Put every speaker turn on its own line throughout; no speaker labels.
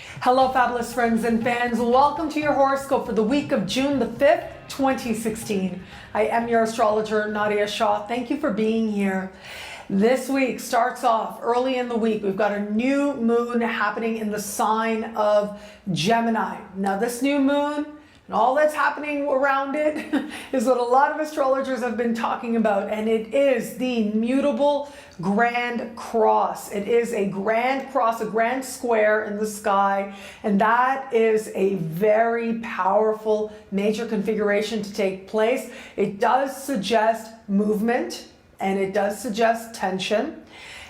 Hello, fabulous friends and fans. Welcome to your horoscope for the week of June the 5th, 2016. I am your astrologer, Nadiya Shah. Thank you for being here. This week starts off early in the week. We've got a new moon happening in the sign of Gemini. Now, this new moon and all that's happening around it is what a lot of astrologers have been talking about, and it is the mutable grand cross. It is a grand cross, a grand square in the sky, and that is a very powerful major configuration to take place. It does suggest movement, and it does suggest tension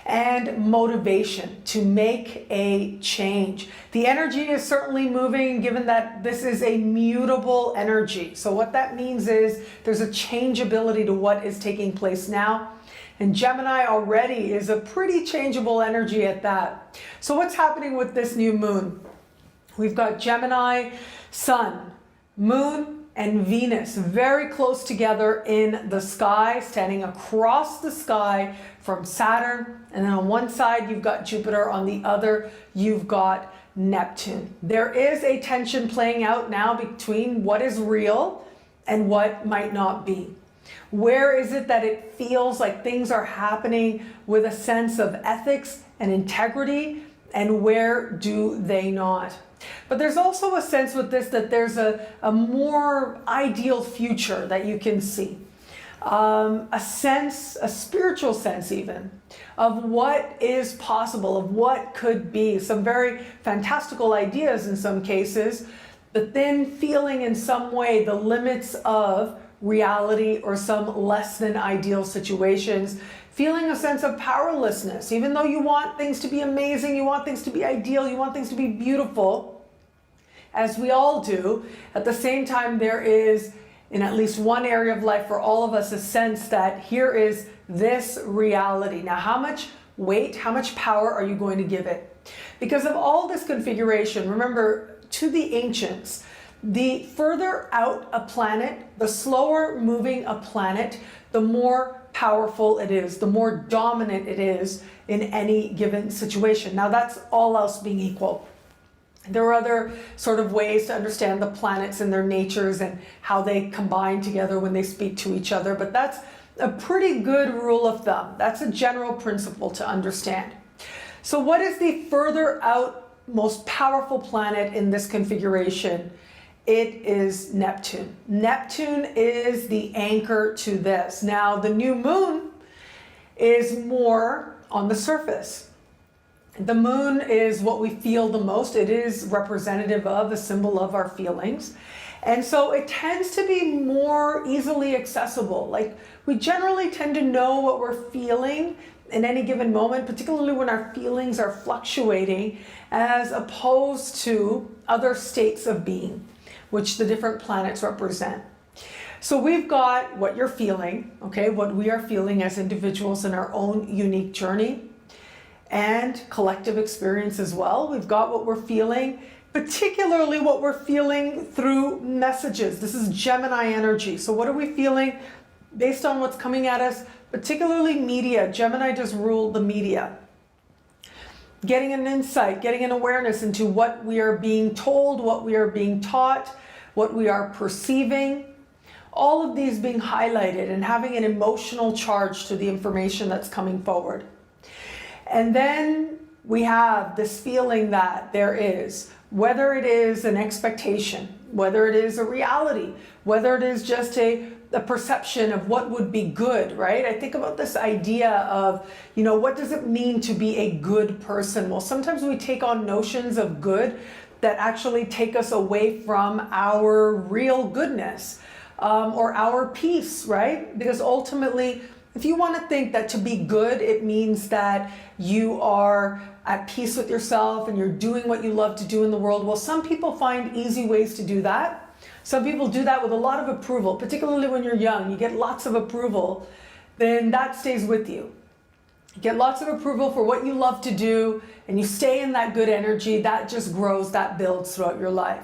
and motivation to make a change. The energy is certainly moving, given that this is a mutable energy. So what that means is there's a changeability to what is taking place now. And Gemini already is a pretty changeable energy at that. So what's happening with this new moon? We've got Gemini, Sun, Moon, and Venus very close together in the sky, standing across the sky from Saturn. And then on one side, you've got Jupiter. On the other, you've got Neptune. There is a tension playing out now between what is real and what might not be. Where is it that it feels like things are happening with a sense of ethics and integrity, and where do they not? But there's also a sense with this that there's a more ideal future that you can see. A sense, a spiritual sense even, of what is possible, of what could be. Some very fantastical ideas in some cases, but then feeling in some way the limits of reality or some less than ideal situations. Feeling a sense of powerlessness, even though you want things to be amazing, you want things to be ideal, you want things to be beautiful, as we all do. At the same time, there is, in at least one area of life for all of us, a sense that here is this reality. Now, how much weight, how much power are you going to give it? Because of all this configuration, remember, to the ancients, the further out a planet, the slower moving a planet, the more powerful it is, the more dominant it is in any given situation. Now, that's all else being equal. There are other sort of ways to understand the planets and their natures and how they combine together when they speak to each other, but that's a pretty good rule of thumb. That's a general principle to understand. So what is the further out, most powerful planet in this configuration? It is Neptune. Neptune is the anchor to this. Now, the new moon is more on the surface. The moon is what we feel the most. It is representative of, a symbol of our feelings. And so it tends to be more easily accessible. Like, we generally tend to know what we're feeling in any given moment, particularly when our feelings are fluctuating, as opposed to other states of being, which the different planets represent. So we've got what you're feeling, okay, what we are feeling as individuals in our own unique journey and collective experience as well. We've got what we're feeling, particularly what we're feeling through messages. This is Gemini energy. So what are we feeling based on what's coming at us, particularly media? Gemini just ruled the media. Getting an insight, getting an awareness into what we are being told, what we are being taught, what we are perceiving, all of these being highlighted and having an emotional charge to the information that's coming forward. And then we have this feeling that there is, whether it is an expectation, whether it is a reality, whether it is just a perception of what would be good, right? I think about this idea of, what does it mean to be a good person? Well, sometimes we take on notions of good that actually take us away from our real goodness, or our peace, right? Because ultimately, if you want to think that to be good, it means that you are at peace with yourself and you're doing what you love to do in the world. Well, some people find easy ways to do that. Some people do that with a lot of approval, particularly when you're young. You get lots of approval, then that stays with you. You get lots of approval for what you love to do, and you stay in that good energy. That just grows, that builds throughout your life.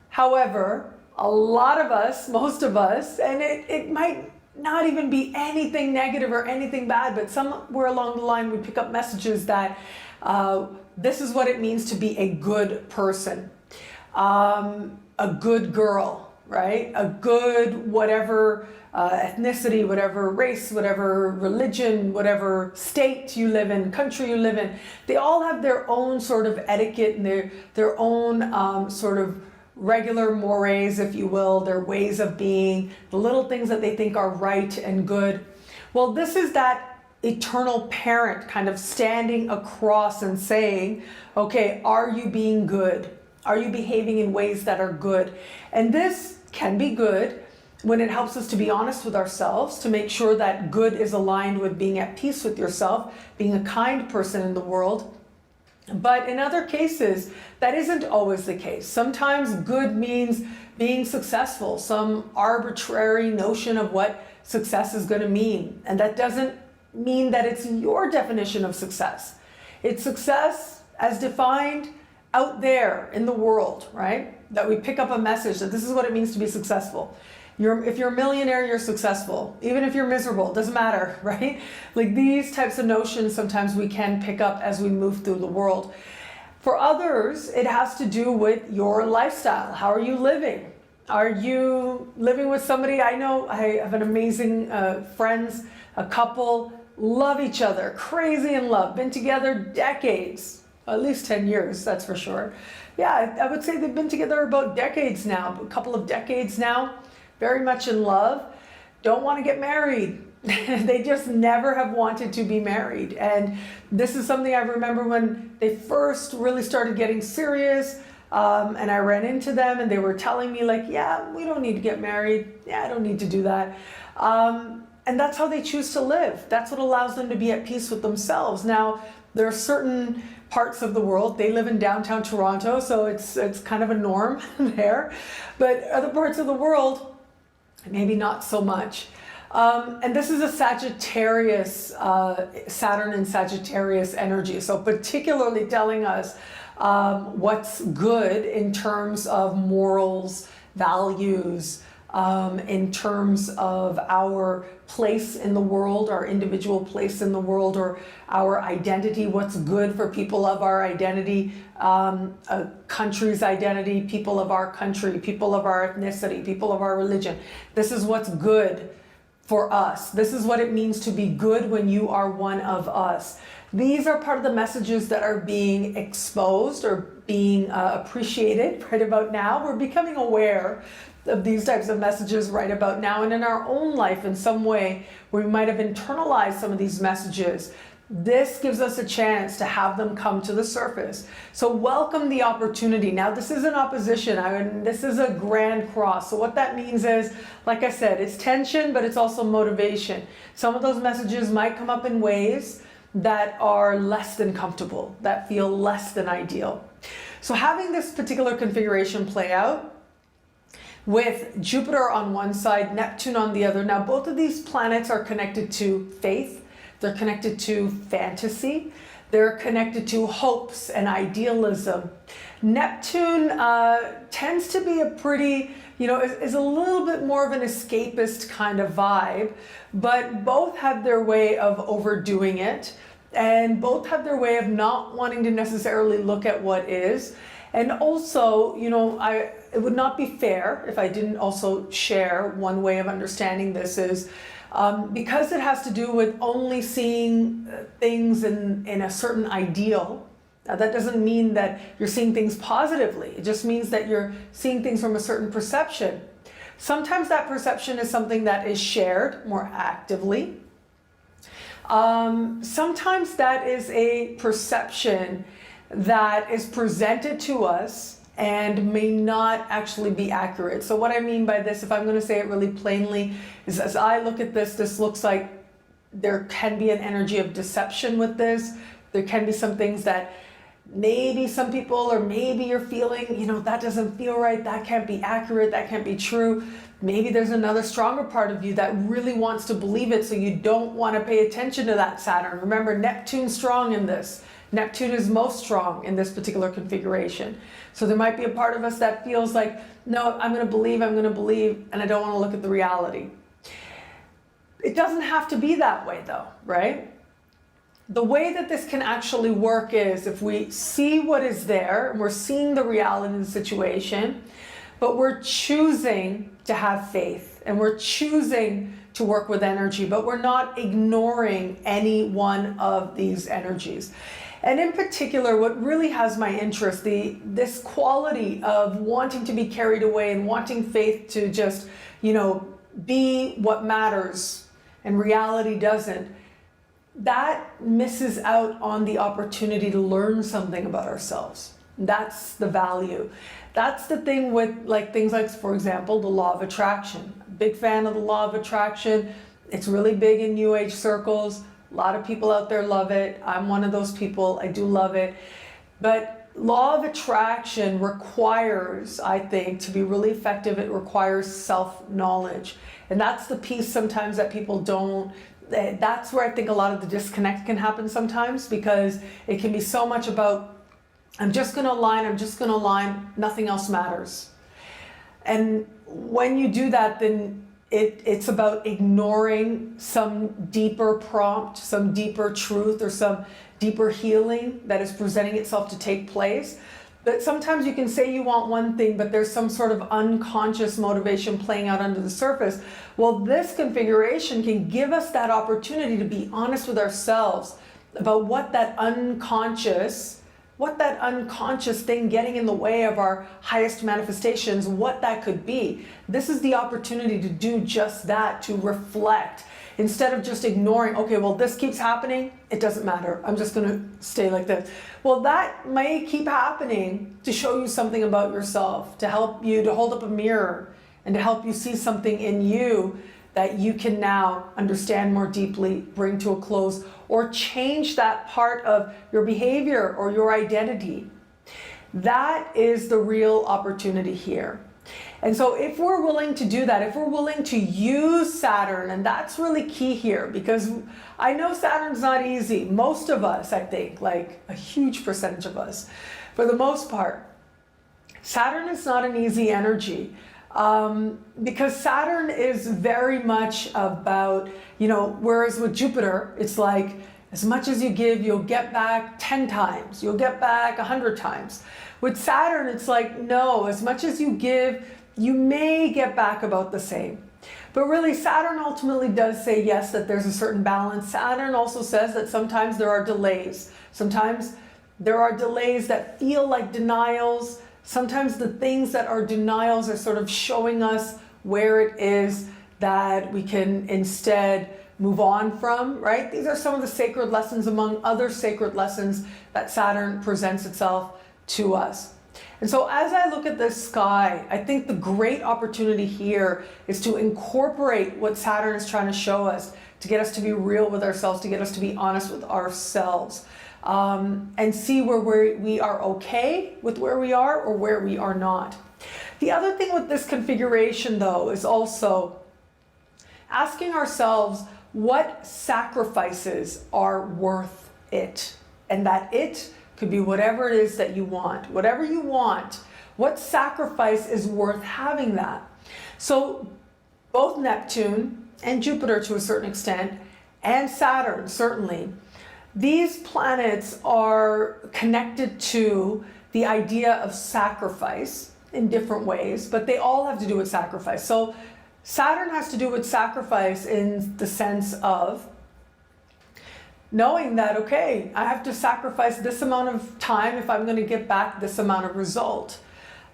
However, a lot of us, most of us, and it might not even be anything negative or anything bad, but somewhere along the line we pick up messages that this is what it means to be a good person, a good girl, right? A good whatever ethnicity, whatever race, whatever religion, whatever state you live in, country you live in. They all have their own sort of etiquette and their own sort of regular mores, if you will, their ways of being, the little things that they think are right and good. Well, this is that eternal parent kind of standing across and saying, okay, are you being good? Are you behaving in ways that are good? And this can be good when it helps us to be honest with ourselves, to make sure that good is aligned with being at peace with yourself, being a kind person in the world. But in other cases, that isn't always the case. Sometimes good means being successful, some arbitrary notion of what success is going to mean. And that doesn't mean that it's your definition of success. It's success as defined out there in the world, right? That we pick up a message that this is what it means to be successful. If you're a millionaire, you're successful. Even if you're miserable, it doesn't matter, right? Like these types of notions sometimes we can pick up as we move through the world. For others, it has to do with your lifestyle. How are you living? Are you living with somebody? I know I have an amazing friends, a couple, love each other, crazy in love, been together decades, at least 10 years, that's for sure. Yeah, I would say they've been together about decades now, a couple of decades now. Very much in love, don't want to get married. They just never have wanted to be married. And this is something I remember when they first really started getting serious, and I ran into them and they were telling me like, yeah, we don't need to get married. Yeah, I don't need to do that. And that's how they choose to live. That's what allows them to be at peace with themselves. Now, there are certain parts of the world, they live in downtown Toronto, so it's kind of a norm there. But other parts of the world, maybe not so much. And this is a Sagittarius, Saturn and Sagittarius energy. So particularly telling us what's good in terms of morals, values, in terms of our place in the world, our individual place in the world, or our identity, what's good for people of our identity, a country's identity, people of our country, people of our ethnicity, people of our religion. This is what's good for us. This is what it means to be good when you are one of us. These are part of the messages that are being exposed or being appreciated right about now. We're becoming aware of these types of messages right about now, and in our own life in some way where we might have internalized some of these messages. This gives us a chance to have them come to the surface. So welcome the opportunity. Now this is an opposition, this is a grand cross. So what that means is, like I said, it's tension, but it's also motivation. Some of those messages might come up in ways that are less than comfortable, that feel less than ideal. So having this particular configuration play out, with Jupiter on one side, Neptune on the other. Now, both of these planets are connected to faith. They're connected to fantasy. They're connected to hopes and idealism. Neptune tends to be a pretty, is a little bit more of an escapist kind of vibe, but both have their way of overdoing it, and both have their way of not wanting to necessarily look at what is. And also, it would not be fair if I didn't also share one way of understanding this is because it has to do with only seeing things in a certain ideal. Now, that doesn't mean that you're seeing things positively. It just means that you're seeing things from a certain perception. Sometimes that perception is something that is shared more actively. Sometimes that is a perception that is presented to us and may not actually be accurate. So what I mean by this, if I'm going to say it really plainly, is as I look at this, this looks like there can be an energy of deception with this. There can be some things that maybe some people, or maybe you're feeling, that doesn't feel right, that can't be accurate, that can't be true. Maybe there's another stronger part of you that really wants to believe it, so you don't want to pay attention to that Saturn. Remember, Neptune's strong in this. Neptune is most strong in this particular configuration. So there might be a part of us that feels like, no, I'm going to believe, and I don't want to look at the reality. It doesn't have to be that way though, right? The way that this can actually work is if we see what is there and we're seeing the reality of the situation, but we're choosing to have faith and we're choosing to work with energy, but we're not ignoring any one of these energies. And in particular, what really has my interest, this quality of wanting to be carried away and wanting faith to just, be what matters and reality doesn't, that misses out on the opportunity to learn something about ourselves. That's the value. That's the thing with things like, for example, the law of attraction. Big fan of the law of attraction. It's really big in New Age circles. A lot of people out there love it. I'm one of those people. I do love it. But law of attraction requires, I think, to be really effective, it requires self-knowledge. And that's the piece sometimes that people don't. That's where I think a lot of the disconnect can happen sometimes, because it can be so much about, I'm just going to align, nothing else matters. And when you do that, then it's about ignoring some deeper prompt, some deeper truth, or some deeper healing that is presenting itself to take place. But sometimes you can say you want one thing, but there's some sort of unconscious motivation playing out under the surface. Well, this configuration can give us that opportunity to be honest with ourselves about what that unconscious thing getting in the way of our highest manifestations, what that could be. This is the opportunity to do just that, to reflect. Instead of just ignoring, okay, well, this keeps happening, it doesn't matter, I'm just gonna stay like this. Well, that may keep happening to show you something about yourself, to help you to hold up a mirror and to help you see something in you that you can now understand more deeply, bring to a close, or change that part of your behavior or your identity. That is the real opportunity here. And so if we're willing to do that, if we're willing to use Saturn, and that's really key here, because I know Saturn's not easy. Most of us, I think, like a huge percentage of us, for the most part, Saturn is not an easy energy. Because Saturn is very much about, whereas with Jupiter, it's like, as much as you give, you'll get back 10 times, you'll get back 100 times. With Saturn, it's like, no, as much as you give, you may get back about the same. But really, Saturn ultimately does say, yes, that there's a certain balance. Saturn also says that sometimes there are delays. Sometimes there are delays that feel like denials. Sometimes the things that are denials are sort of showing us where it is that we can instead move on from, right? These are some of the sacred lessons among other sacred lessons that Saturn presents itself to us. And so as I look at this sky, I think the great opportunity here is to incorporate what Saturn is trying to show us, to get us to be real with ourselves, to get us to be honest with ourselves. And see where we are okay with where we are or where we are not. The other thing with this configuration, though, is also asking ourselves what sacrifices are worth it. And that it could be whatever it is that you want. Whatever you want, what sacrifice is worth having that? So both Neptune and Jupiter to a certain extent, and Saturn certainly, these planets are connected to the idea of sacrifice in different ways, but they all have to do with sacrifice. So Saturn has to do with sacrifice in the sense of knowing that, okay, I have to sacrifice this amount of time if I'm going to get back this amount of result.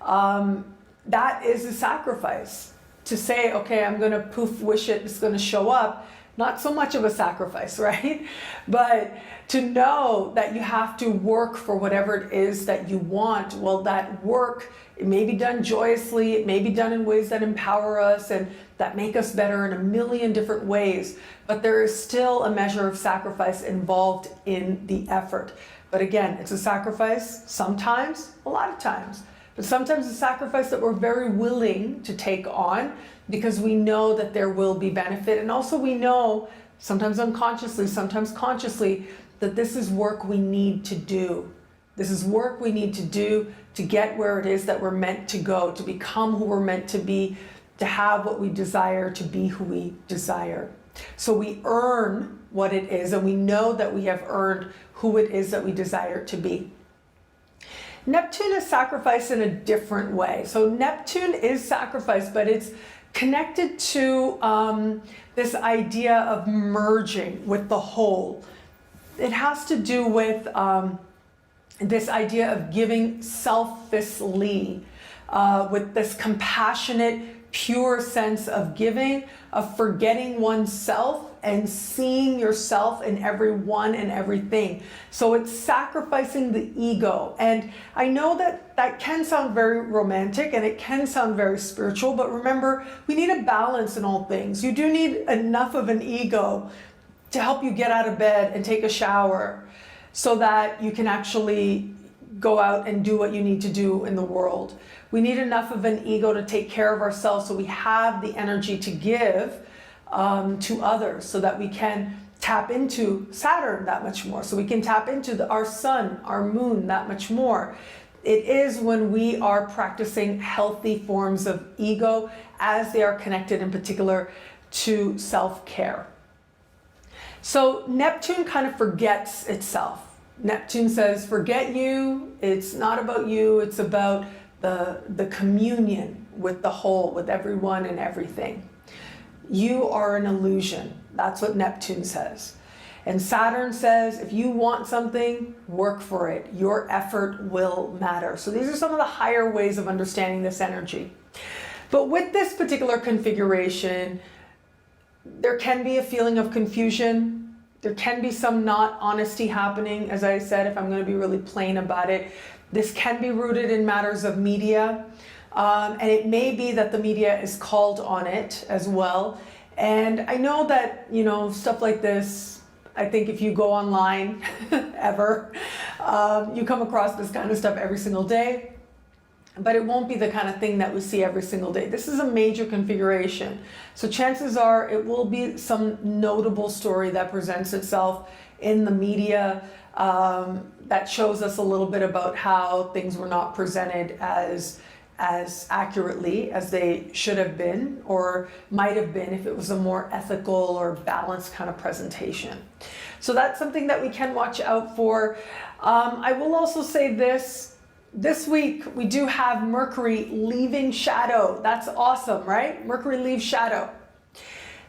That is a sacrifice. To say, okay, I'm going to poof, wish it's going to show up. Not so much of a sacrifice, right? But to know that you have to work for whatever it is that you want, well, that work, it may be done joyously, it may be done in ways that empower us and that make us better in a million different ways, but there is still a measure of sacrifice involved in the effort. But again, it's a sacrifice sometimes, a lot of times, but sometimes a sacrifice that we're very willing to take on because we know that there will be benefit. And also we know, sometimes unconsciously, sometimes consciously, that this is work we need to do. This is work we need to do to get where it is that we're meant to go, to become who we're meant to be, to have what we desire, to be who we desire. So we earn what it is, and we know that we have earned who it is that we desire to be. Neptune is sacrifice in a different way. So Neptune is sacrifice, but it's connected to this idea of merging with the whole. It has to do with this idea of giving selflessly, with this compassionate, pure sense of giving, of forgetting oneself and seeing yourself in everyone and everything. So it's sacrificing the ego. And I know that that can sound very romantic and it can sound very spiritual, but remember, we need a balance in all things. You do need enough of an ego to help you get out of bed and take a shower so that you can actually go out and do what you need to do in the world. We need enough of an ego to take care of ourselves so we have the energy to give to others, so that we can tap into Saturn that much more, so we can tap into our sun, our moon that much more. It is when we are practicing healthy forms of ego as they are connected in particular to self-care. So Neptune kind of forgets itself. Neptune says, forget you, it's not about you, it's about the communion with the whole, with everyone and everything. You are an illusion. That's what Neptune says. And Saturn says, if you want something, work for it. Your effort will matter. So these are some of the higher ways of understanding this energy. But with this particular configuration, there can be a feeling of confusion. There can be some not honesty happening. As I said, if I'm going to be really plain about it, this can be rooted in matters of media. And it may be that the media is called on it as well. And I know that, you know, stuff like this, I think if you go online ever, you come across this kind of stuff every single day, but it won't be the kind of thing that we see every single day. This is a major configuration. So chances are it will be some notable story that presents itself in the media that shows us a little bit about how things were not presented as accurately as they should have been or might have been if it was a more ethical or balanced kind of presentation. So that's something that we can watch out for. I will also say this week we do have Mercury leaving shadow. That's awesome, right? Mercury leaves shadow.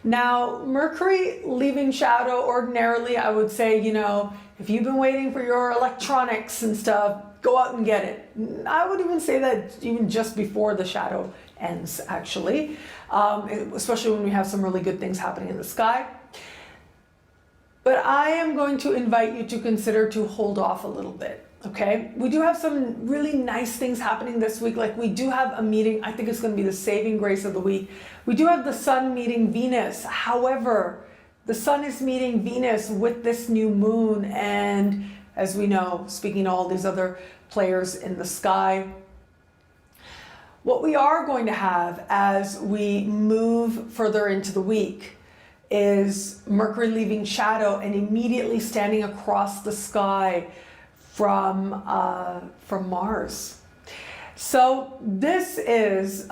Now, Mercury leaving shadow, ordinarily I would say, you know, if you've been waiting for your electronics and stuff, go out and get it. I would even say that even just before the shadow ends, actually, especially when we have some really good things happening in the sky. But I am going to invite you to consider to hold off a little bit, okay? We do have some really nice things happening this week. Like we do have a meeting, I think it's going to be the saving grace of the week. We do have the Sun meeting Venus. However, the Sun is meeting Venus with this new moon, and as we know, speaking to all these other players in the sky, what we are going to have as we move further into the week is Mercury leaving shadow and immediately standing across the sky from Mars. So this is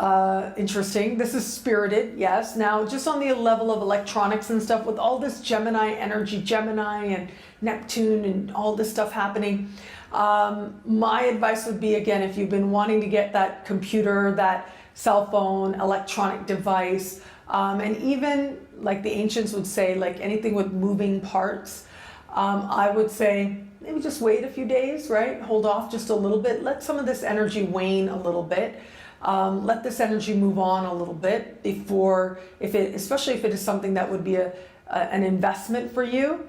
interesting. This is spirited, yes. Now, just on the level of electronics and stuff, with all this Gemini energy, Gemini and Neptune and all this stuff happening, my advice would be, again, if you've been wanting to get that computer, that cell phone, electronic device, and even like the ancients would say, like anything with moving parts, I would say maybe just wait a few days, right? Hold off just a little bit. Let some of this energy wane a little bit. Let this energy move on a little bit before, especially if it is something that would be an investment for you,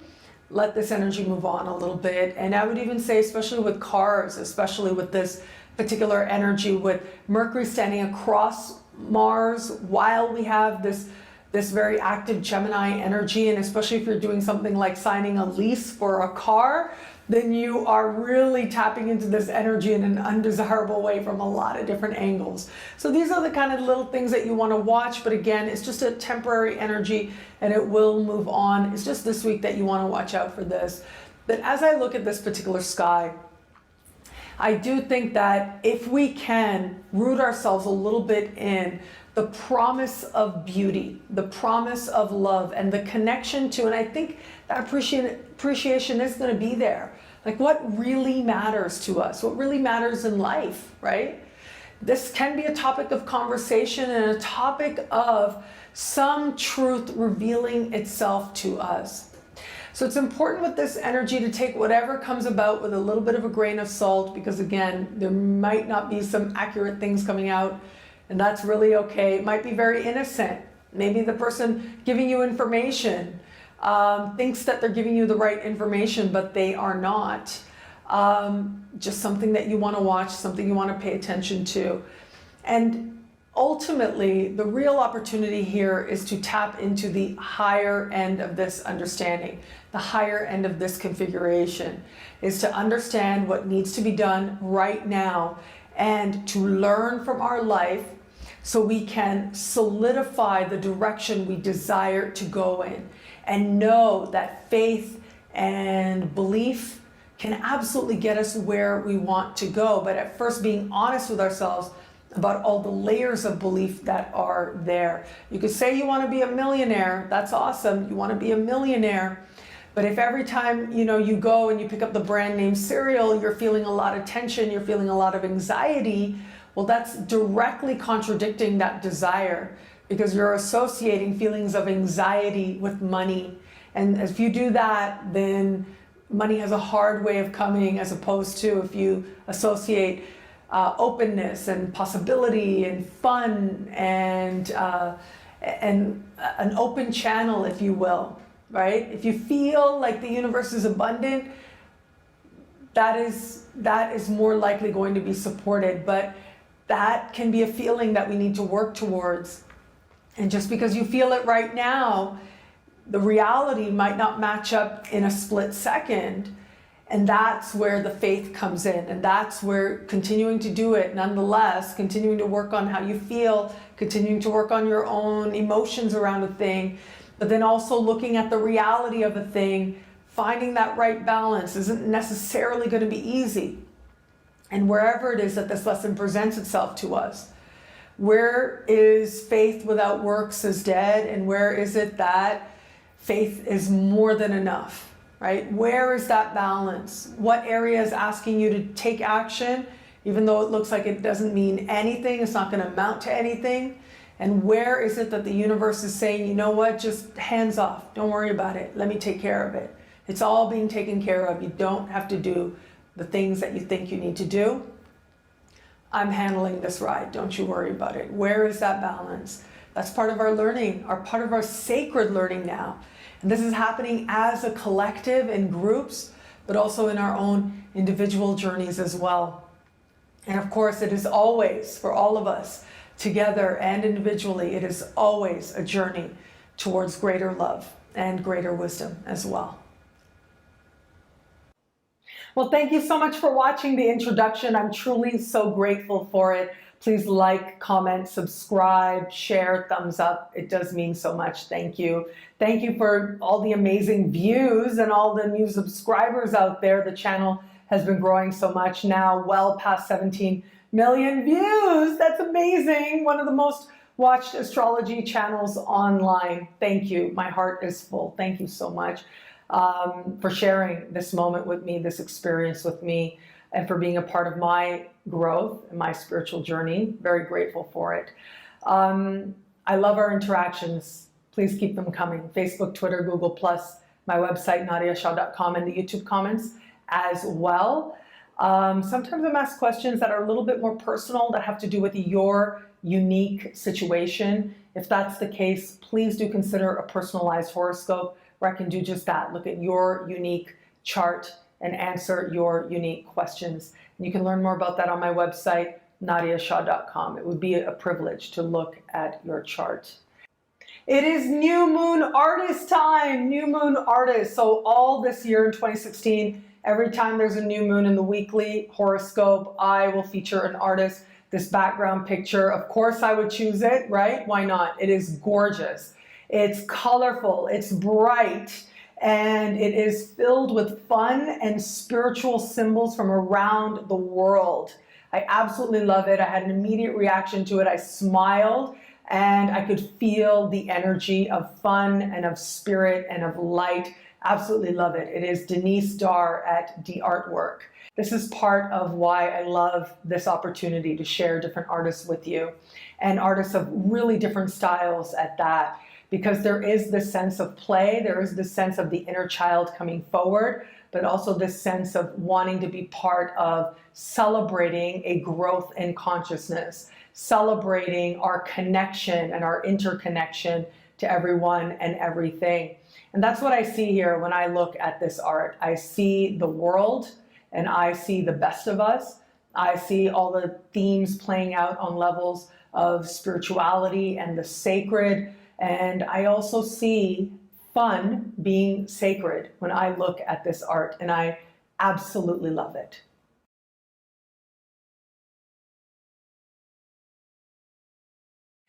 let this energy move on a little bit. And I would even say, especially with cars, especially with this particular energy with Mercury standing across Mars while we have this very active Gemini energy, and especially if you're doing something like signing a lease for a car, then you are really tapping into this energy in an undesirable way from a lot of different angles. So these are the kind of little things that you want to watch, but again, it's just a temporary energy and it will move on. It's just this week that you want to watch out for this. But as I look at this particular sky, I do think that if we can root ourselves a little bit in the promise of beauty, the promise of love, and the connection to, and I think that appreciation is going to be there. Like, what really matters to us, what really matters in life, right? This can be a topic of conversation and a topic of some truth revealing itself to us. So it's important with this energy to take whatever comes about with a little bit of a grain of salt, because again, there might not be some accurate things coming out, and that's really okay. It might be very innocent. Maybe the person giving you information thinks that they're giving you the right information, but they are not. Just something that you want to watch, something you want to pay attention to. And ultimately, the real opportunity here is to tap into the higher end of this understanding. The higher end of this configuration is to understand what needs to be done right now and to learn from our life so we can solidify the direction we desire to go in, and know that faith and belief can absolutely get us where we want to go. But at first, being honest with ourselves about all the layers of belief that are there. You could say you want to be a millionaire. That's awesome. You want to be a millionaire. But if every time you go and you pick up the brand name cereal, you're feeling a lot of tension, you're feeling a lot of anxiety, well, that's directly contradicting that desire, because you're associating feelings of anxiety with money. And if you do that, then money has a hard way of coming, as opposed to if you associate openness and possibility and fun and an open channel, if you will, right? If you feel like the universe is abundant, that is more likely going to be supported. But that can be a feeling that we need to work towards. And just because you feel it right now, the reality might not match up in a split second. And that's where the faith comes in. And that's where continuing to do it nonetheless, continuing to work on how you feel, continuing to work on your own emotions around a thing, but then also looking at the reality of a thing, finding that right balance isn't necessarily going to be easy. And wherever it is that this lesson presents itself to us, where is faith without works is dead, and where is it that faith is more than enough, right? Where is that balance? What area is asking you to take action, even though it looks like it doesn't mean anything, it's not going to amount to anything? And where is it that the universe is saying, you know what, just hands off, don't worry about it, let me take care of it. It's all being taken care of. You don't have to do the things that you think you need to do. I'm handling this ride, don't you worry about it. Where is that balance? That's part of our learning, part of our sacred learning now. And this is happening as a collective in groups, but also in our own individual journeys as well. And of course, it is always, for all of us, together and individually, it is always a journey towards greater love and greater wisdom as well. Well, thank you so much for watching the introduction. I'm truly so grateful for it. Please like, comment, subscribe, share, thumbs up. It does mean so much. Thank you. Thank you for all the amazing views and all the new subscribers out there. The channel has been growing so much now, well past 17 million views. That's amazing. One of the most watched astrology channels online. Thank you. My heart is full. Thank you so much for sharing this moment with me, this experience with me, and for being a part of my growth and my spiritual journey. Very grateful for it. I love our interactions. Please keep them coming. Facebook, Twitter, Google+, my website, nadiyashah.com, and the YouTube comments as well. Sometimes I'm asked questions that are a little bit more personal, that have to do with your unique situation. If that's the case, please do consider a personalized horoscope where I can do just that. Look at your unique chart and answer your unique questions. And you can learn more about that on my website, nadiyashah.com. It would be a privilege to look at your chart. It is new moon artist time, new moon artist. So all this year in 2016, every time there's a new moon in the weekly horoscope, I will feature an artist. This background picture, of course I would choose it, right? Why not? It is gorgeous. It's colorful, it's bright, and it is filled with fun and spiritual symbols from around the world. I absolutely love it. I had an immediate reaction to it. I smiled and I could feel the energy of fun and of spirit and of light. Absolutely love it. It is Denise Dar at The Artwork. This is part of why I love this opportunity to share different artists with you, and artists of really different styles at that, because there is this sense of play, there is this sense of the inner child coming forward, but also this sense of wanting to be part of celebrating a growth in consciousness, celebrating our connection and our interconnection to everyone and everything. And that's what I see here when I look at this art. I see the world, and I see the best of us. I see all the themes playing out on levels of spirituality and the sacred. And I also see fun being sacred when I look at this art, and I absolutely love it.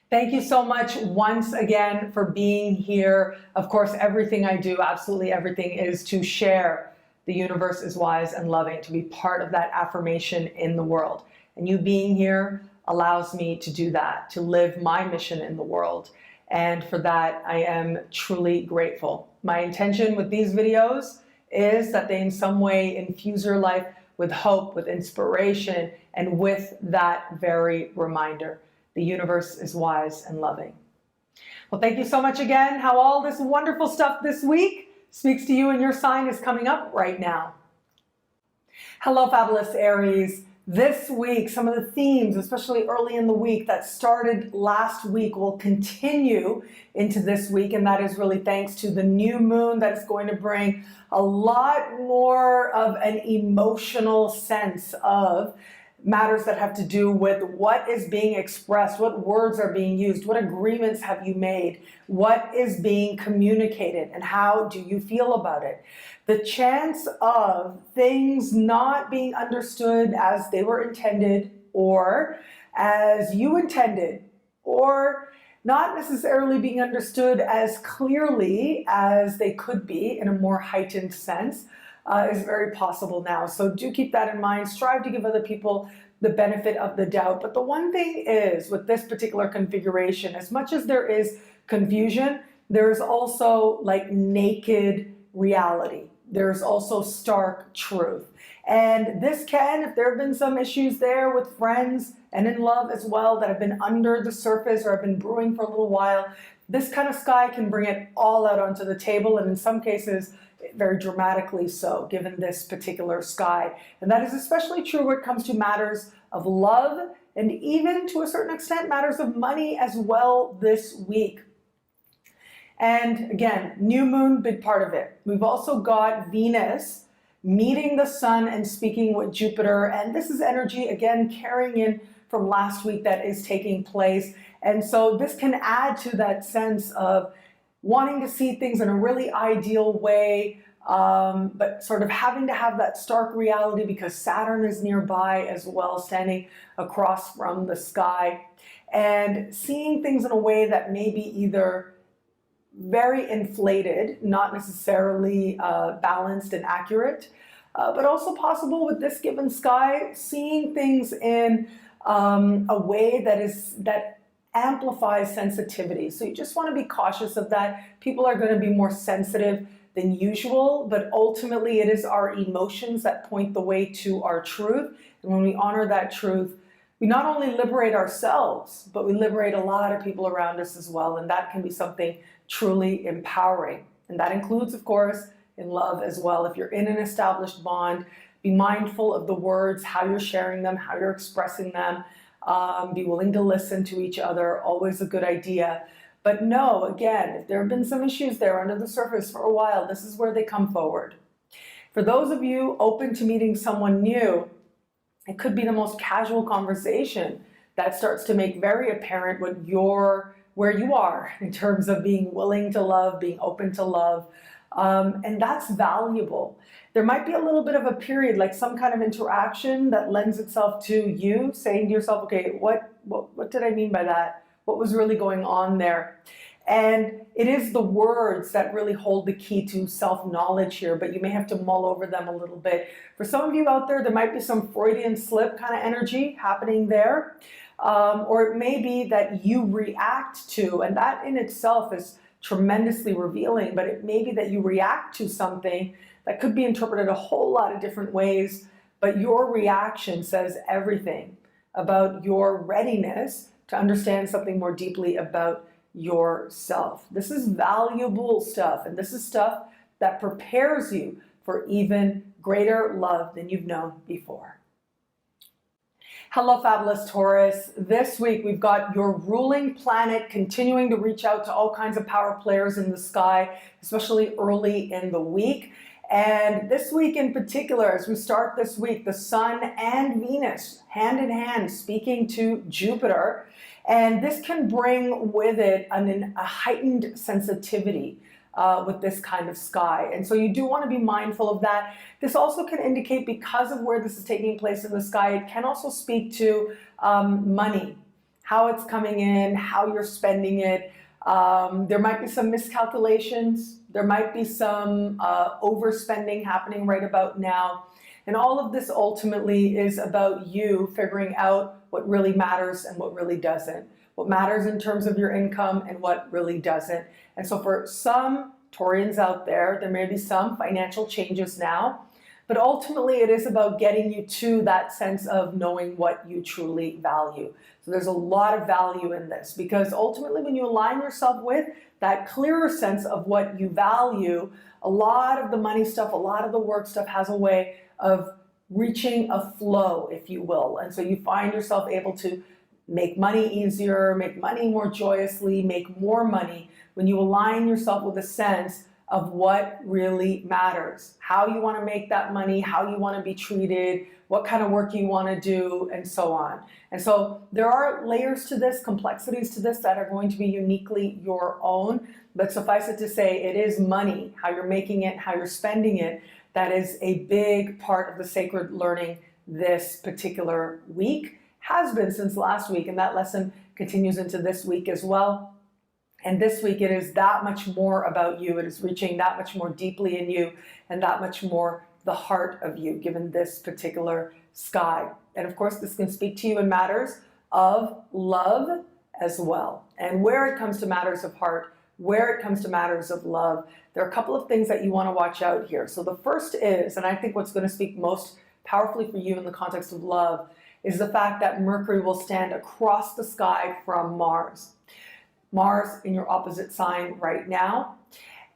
Thank you so much once again for being here. Of course, everything I do, absolutely everything, is to share the universe is wise and loving, to be part of that affirmation in the world. And you being here allows me to do that, to live my mission in the world. And for that, I am truly grateful. My intention with these videos is that they in some way infuse your life with hope, with inspiration, and with that very reminder. The universe is wise and loving. Well, thank you so much again. How all this wonderful stuff this week speaks to you and your sign is coming up right now. Hello, fabulous Aries. This week, some of the themes, especially early in the week that started last week, will continue into this week, and that is really thanks to the new moon that is going to bring a lot more of an emotional sense of matters that have to do with what is being expressed, what words are being used, what agreements have you made, what is being communicated, and how do you feel about it. The chance of things not being understood as they were intended or as you intended, or not necessarily being understood as clearly as they could be in a more heightened sense, is very possible now. So do keep that in mind. Strive to give other people the benefit of the doubt. But the one thing is, with this particular configuration, as much as there is confusion, there is also like naked reality. There's also stark truth. And this can, if there have been some issues there with friends and in love as well that have been under the surface or have been brewing for a little while, this kind of sky can bring it all out onto the table, and in some cases, very dramatically so, given this particular sky. And that is especially true when it comes to matters of love, and even to a certain extent, matters of money as well this week. And again, new moon, big part of it. We've also got Venus meeting the sun and speaking with Jupiter. And this is energy, again, carrying in from last week that is taking place. And so this can add to that sense of wanting to see things in a really ideal way, but sort of having to have that stark reality because Saturn is nearby as well, standing across from the sky, and seeing things in a way that may be either very inflated, not necessarily balanced and accurate, but also possible with this given sky, seeing things in a way that amplifies sensitivity. So you just want to be cautious of that. People are going to be more sensitive than usual, but ultimately it is our emotions that point the way to our truth. And when we honor that truth, we not only liberate ourselves, but we liberate a lot of people around us as well. And that can be something truly empowering. And that includes, of course, in love as well. If you're in an established bond, be mindful of the words, how you're sharing them, how you're expressing them. Be willing to listen to each other, always a good idea. But no, again, if there have been some issues there under the surface for a while, this is where they come forward. For those of you open to meeting someone new, it could be the most casual conversation that starts to make very apparent where you are in terms of being willing to love, being open to love. And that's valuable. There might be a little bit of a period, like some kind of interaction that lends itself to you saying to yourself, okay, what did I mean by that? What was really going on there? And it is the words that really hold the key to self-knowledge here, but you may have to mull over them a little bit. For some of you out there, there might be some Freudian slip kind of energy happening there. Or it may be that you react to, and that in itself is tremendously revealing, but it may be that you react to something that could be interpreted a whole lot of different ways, but your reaction says everything about your readiness to understand something more deeply about yourself. This is valuable stuff, and this is stuff that prepares you for even greater love than you've known before. Hello, fabulous Taurus. This week we've got your ruling planet continuing to reach out to all kinds of power players in the sky, especially early in the week. And this week in particular, as we start this week, the Sun and Venus hand in hand speaking to Jupiter. And this can bring with it a heightened sensitivity with this kind of sky. And so you do want to be mindful of that. This also can indicate, because of where this is taking place in the sky, it can also speak to money, how it's coming in, how you're spending it. There might be some miscalculations. There might be some overspending happening right about now. And all of this ultimately is about you figuring out what really matters and what really doesn't. What matters in terms of your income and what really doesn't. And so for some Taurians out there, there may be some financial changes now, but ultimately it is about getting you to that sense of knowing what you truly value. So there's a lot of value in this, because ultimately when you align yourself with that clearer sense of what you value, a lot of the money stuff, a lot of the work stuff has a way of reaching a flow, if you will. And so you find yourself able to make money easier, make money more joyously, make more money when you align yourself with a sense of what really matters, how you want to make that money, how you want to be treated, what kind of work you want to do, and so on. And so there are layers to this, complexities to this that are going to be uniquely your own, but suffice it to say, it is money, how you're making it, how you're spending it, that is a big part of the sacred learning this particular week. Has been since last week, and that lesson continues into this week as well. And this week it is that much more about you. It is reaching that much more deeply in you and that much more the heart of you, given this particular sky. And of course, this can speak to you in matters of love as well. And where it comes to matters of heart, where it comes to matters of love, there are a couple of things that you want to watch out here. So the first is, and I think what's going to speak most powerfully for you in the context of love, is the fact that Mercury will stand across the sky from Mars. Mars in your opposite sign right now.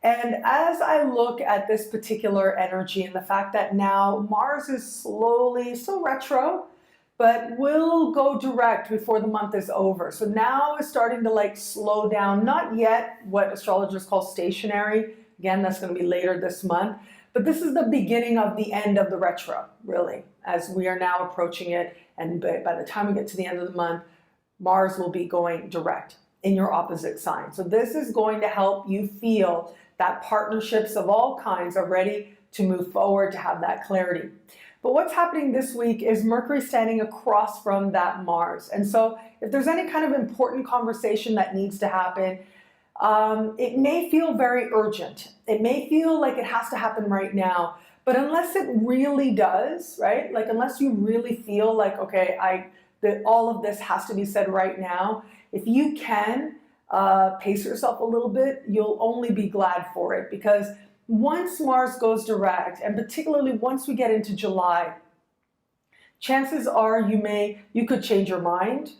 And as I look at this particular energy and the fact that now Mars is slowly, still retro, but will go direct before the month is over. So now it's starting to slow down, not yet what astrologers call stationary. Again, that's going to be later this month. But this is the beginning of the end of the retro, really, as we are now approaching it. And by the time we get to the end of the month, Mars will be going direct in your opposite sign. So this is going to help you feel that partnerships of all kinds are ready to move forward, to have that clarity. But what's happening this week is Mercury standing across from that Mars. And so if there's any kind of important conversation that needs to happen, it may feel very urgent. It may feel like it has to happen right now. But unless it really does, right? Unless you really feel like, okay, that all of this has to be said right now, if you can pace yourself a little bit, you'll only be glad for it. Because once Mars goes direct, and particularly once we get into July, chances are you could change your mind.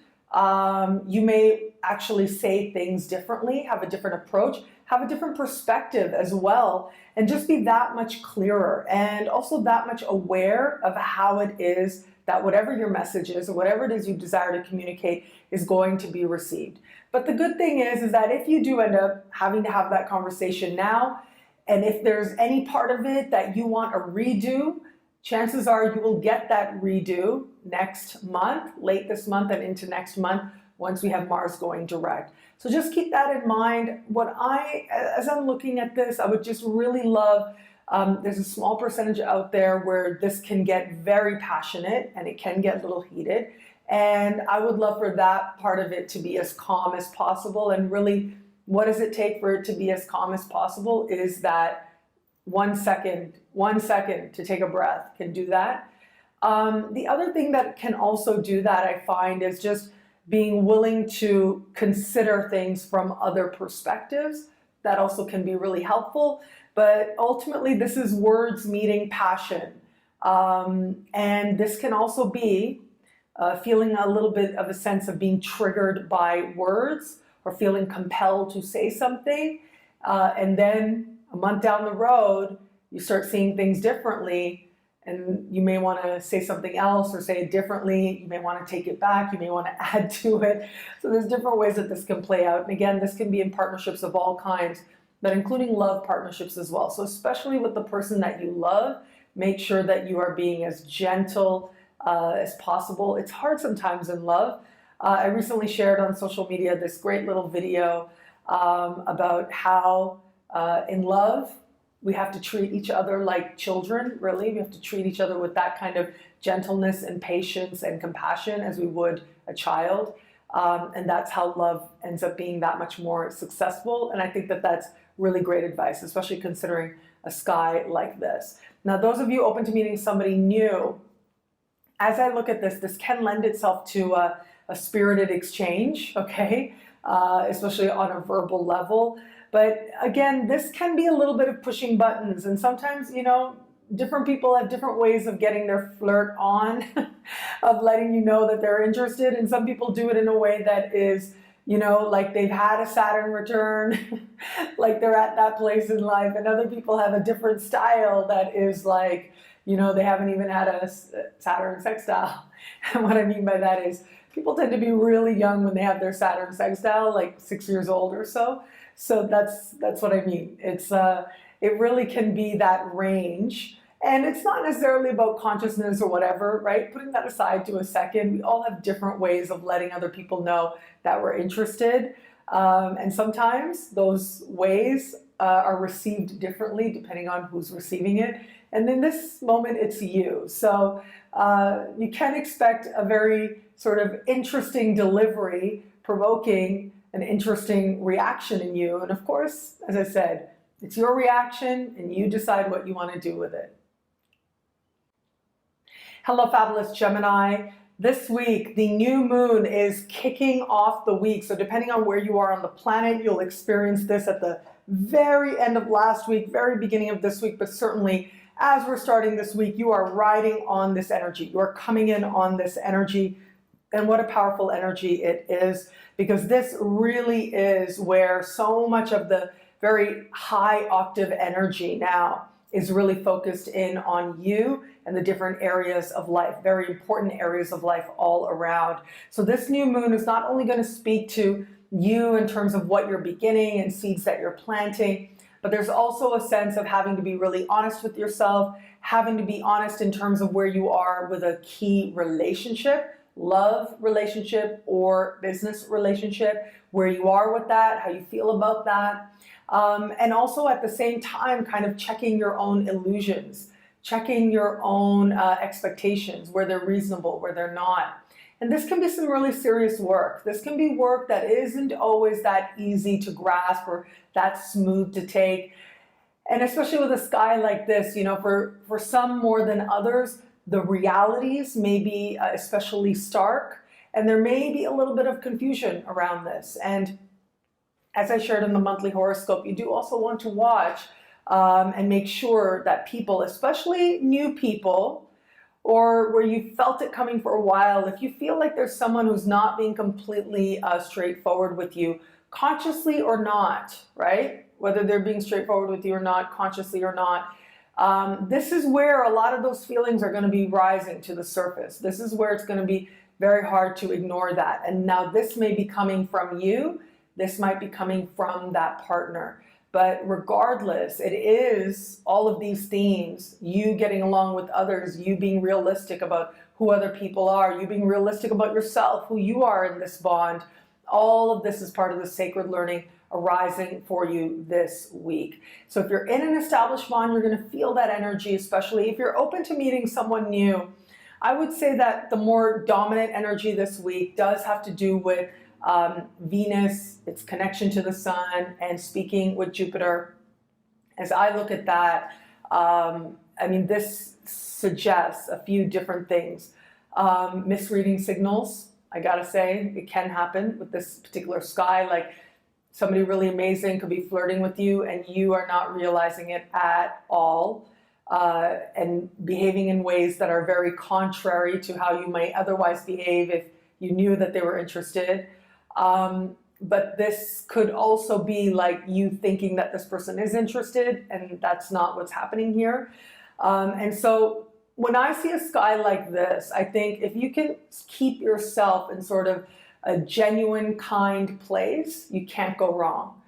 You may actually say things differently, have a different approach, have a different perspective as well, and just be that much clearer and also that much aware of how it is that whatever your message is or whatever it is you desire to communicate is going to be received. But the good thing is that if you do end up having to have that conversation now, and if there's any part of it that you want a redo, chances are you will get that redo next month, late this month and into next month, once we have Mars going direct. So just keep that in mind. As I'm looking at this, I would just really love, there's a small percentage out there where this can get very passionate and it can get a little heated. And I would love for that part of it to be as calm as possible and really what does it take for it to be as calm as possible? Is that 1 second to take a breath can do that. The other thing that can also do that, I find, is just being willing to consider things from other perspectives. That also can be really helpful. But ultimately, this is words meeting passion. And this can also be feeling a little bit of a sense of being triggered by words or feeling compelled to say something. And then a month down the road, you start seeing things differently. And you may want to say something else or say it differently. You may want to take it back. You may want to add to it. So there's different ways that this can play out. And again, this can be in partnerships of all kinds, but including love partnerships as well. So especially with the person that you love, make sure that you are being as gentle as possible. It's hard sometimes in love. I recently shared on social media this great little video about how in love, we have to treat each other like children, really. We have to treat each other with that kind of gentleness and patience and compassion as we would a child. And that's how love ends up being that much more successful. And I think that that's really great advice, especially considering a sky like this. Now, those of you open to meeting somebody new, as I look at this, this can lend itself to a spirited exchange, okay? Especially on a verbal level. But again, this can be a little bit of pushing buttons. And sometimes, you know, different people have different ways of getting their flirt on, of letting you know that they're interested. And some people do it in a way that is, you know, like they've had a Saturn return, like they're at that place in life. And other people have a different style that is like, you know, they haven't even had a Saturn sextile. And what I mean by that is people tend to be really young when they have their Saturn sextile, like 6 years old or so. So that's what I mean. It's it really can be that range. And it's not necessarily about consciousness or whatever, right? Putting that aside to a second, we all have different ways of letting other people know that we're interested. And sometimes those ways are received differently depending on who's receiving it. And in this moment, it's you. So you can expect a very sort of interesting delivery, provoking an interesting reaction in you. And of course, as I said, it's your reaction and you decide what you want to do with it. Hello, fabulous Gemini. This week, the new moon is kicking off the week. So depending on where you are on the planet, you'll experience this at the very end of last week, very beginning of this week, but certainly as we're starting this week, you are riding on this energy. You are coming in on this energy. And what a powerful energy it is, because this really is where so much of the very high octave energy now is really focused in on you and the different areas of life, very important areas of life all around. So this new moon is not only going to speak to you in terms of what you're beginning and seeds that you're planting, but there's also a sense of having to be really honest with yourself, having to be honest in terms of where you are with a key relationship, love relationship or business relationship, where you are with that, how you feel about that. And also at the same time, kind of checking your own illusions, checking your own expectations, where they're reasonable, where they're not. And this can be some really serious work. This can be work that isn't always that easy to grasp or that smooth to take. And especially with a sky like this, you know, for some more than others, the realities may be especially stark, and there may be a little bit of confusion around this. And as I shared in the monthly horoscope, you do also want to watch and make sure that people, especially new people, or where you felt it coming for a while, if you feel like there's someone who's not being completely straightforward with you, consciously or not, right? Whether they're being straightforward with you or not, consciously or not, this is where a lot of those feelings are going to be rising to the surface. This is where it's going to be very hard to ignore that. And now this may be coming from you. This might be coming from that partner. But regardless, it is all of these themes, you getting along with others, you being realistic about who other people are, you being realistic about yourself, who you are in this bond. All of this is part of the sacred learning arising for you this week. So if you're in an established bond, you're going to feel that energy, especially if you're open to meeting someone new. I would say that the more dominant energy this week does have to do with Venus, its connection to the sun, and speaking with Jupiter. As I look at that, I mean, this suggests a few different things. Misreading signals, I gotta say, it can happen with this particular sky. Like somebody really amazing could be flirting with you and you are not realizing it at all, and behaving in ways that are very contrary to how you might otherwise behave if you knew that they were interested. But this could also be like you thinking that this person is interested, and that's not what's happening here. And so when I see a sky like this, I think if you can keep yourself in sort of a genuine, kind place, you can't go wrong.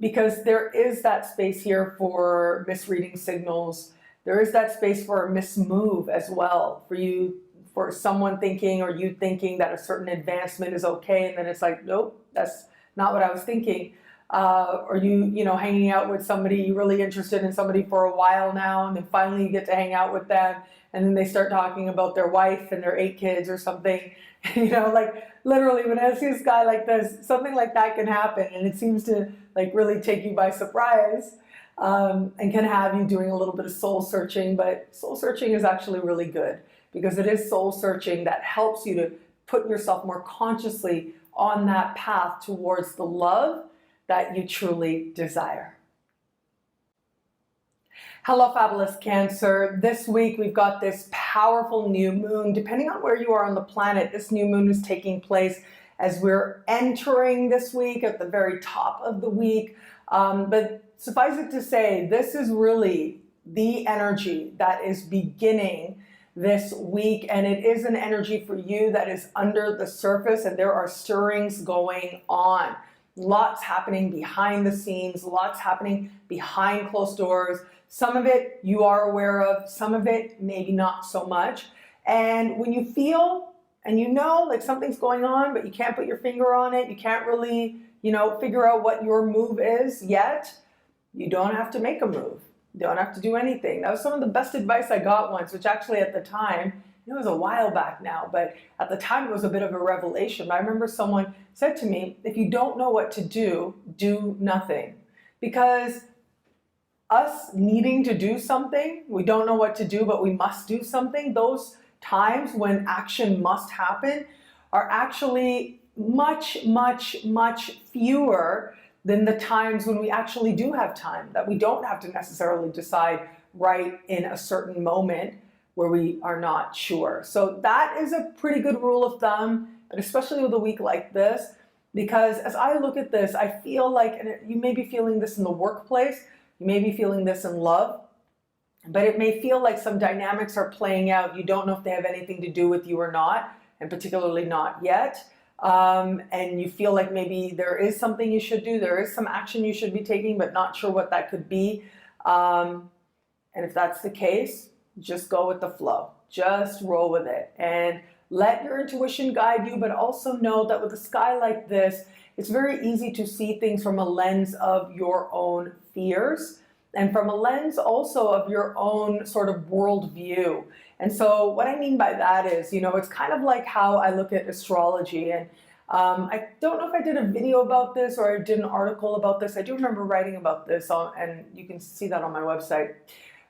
Because there is that space here for misreading signals. There is that space for a mismove as well, for you, for someone thinking or you thinking that a certain advancement is okay, and then it's like, nope, that's not what I was thinking. Or you know, hanging out with somebody, you're really interested in somebody for a while now, and then finally you get to hang out with them, and then they start talking about their wife and their 8 kids or something. You know, like literally when I see a guy like this, something like that can happen, and it seems to like really take you by surprise, and can have you doing a little bit of soul searching. But soul searching is actually really good, because it is soul searching that helps you to put yourself more consciously on that path towards the love that you truly desire. Hello, fabulous Cancer. This week we've got this powerful new moon. Depending on where you are on the planet, this new moon is taking place as we're entering this week at the very top of the week. But suffice it to say, this is really the energy that is beginning this week, and it is an energy for you that is under the surface, and there are stirrings going on. Lots happening behind the scenes, lots happening behind closed doors. Some of it you are aware of, some of it maybe not so much. And when you feel and you know like something's going on, but you can't put your finger on it, you can't really, you know, figure out what your move is yet, you don't have to make a move. You don't have to do anything. That was some of the best advice I got once, which actually at the time, it was a while back now, but at the time it was a bit of a revelation. I remember someone said to me, if you don't know what to do nothing. Because us needing to do something, we don't know what to do, but we must do something, those times when action must happen are actually much, much, much fewer than the times when we actually do have time, that we don't have to necessarily decide right in a certain moment where we are not sure. So that is a pretty good rule of thumb, but especially with a week like this, because as I look at this, I feel like, and you may be feeling this in the workplace, you may be feeling this in love, but it may feel like some dynamics are playing out. You don't know if they have anything to do with you or not, and particularly not yet. And you feel like maybe there is something you should do, there is some action you should be taking, but not sure what that could be. And if that's the case, just go with the flow. Just roll with it and let your intuition guide you, but also know that with a sky like this, it's very easy to see things from a lens of your own fears and from a lens also of your own sort of worldview. And so what I mean by that is, you know, it's kind of like how I look at astrology. And I don't know if I did a video about this or I did an article about this. I do remember writing about this, and you can see that on my website.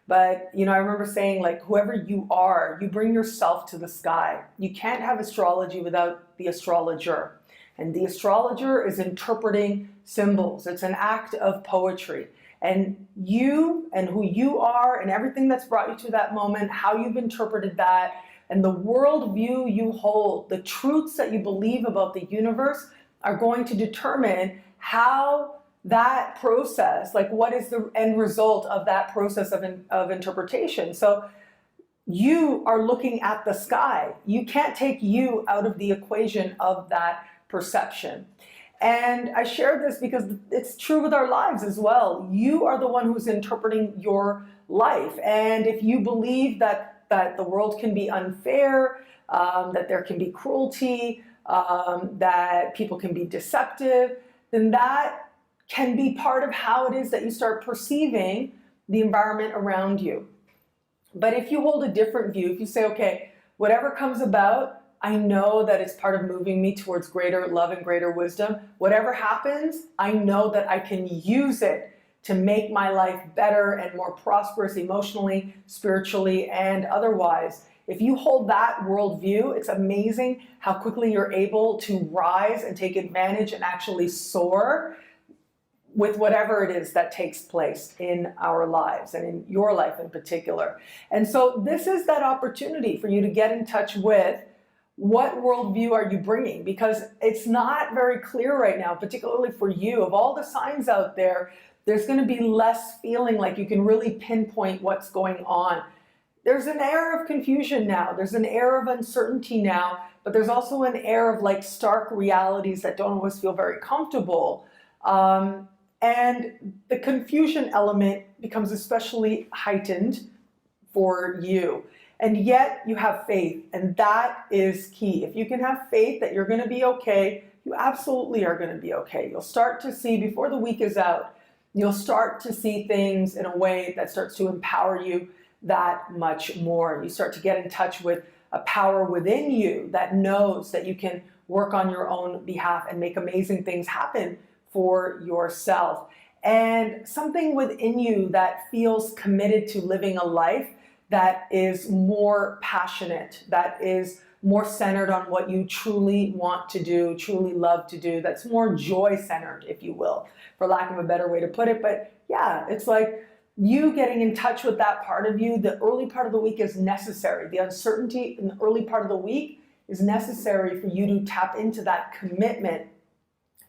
But, you know, I remember saying, like, whoever you are, you bring yourself to the sky. You can't have astrology without the astrologer. And the astrologer is interpreting symbols. It's an act of poetry. And you and who you are and everything that's brought you to that moment, how you've interpreted that, and the worldview you hold, the truths that you believe about the universe are going to determine how that process, like what is the end result of that process of interpretation. So you are looking at the sky. You can't take you out of the equation of that perception. And I share this because it's true with our lives as well. You are the one who's interpreting your life. And if you believe that the world can be unfair, that there can be cruelty, that people can be deceptive, then that can be part of how it is that you start perceiving the environment around you. But if you hold a different view, if you say, okay, whatever comes about, I know that it's part of moving me towards greater love and greater wisdom. Whatever happens, I know that I can use it to make my life better and more prosperous emotionally, spiritually, and otherwise. If you hold that worldview, it's amazing how quickly you're able to rise and take advantage and actually soar with whatever it is that takes place in our lives and in your life in particular. And so this is that opportunity for you to get in touch with what worldview are you bringing, because it's not very clear right now, particularly for you. Of all the signs out there, there's going to be less feeling like you can really pinpoint what's going on. There's an air of confusion now. There's an air of uncertainty now, but there's also an air of like stark realities that don't always feel very comfortable. And the confusion element becomes especially heightened for you. And yet you have faith, and that is key. If you can have faith that you're going to be okay, you absolutely are going to be okay. You'll start to see, before the week is out, you'll start to see things in a way that starts to empower you that much more. You start to get in touch with a power within you that knows that you can work on your own behalf and make amazing things happen for yourself. And something within you that feels committed to living a life that is more passionate, that is more centered on what you truly want to do, truly love to do, that's more joy-centered, if you will, for lack of a better way to put it. But yeah, it's like you getting in touch with that part of you. The early part of the week is necessary. The uncertainty in the early part of the week is necessary for you to tap into that commitment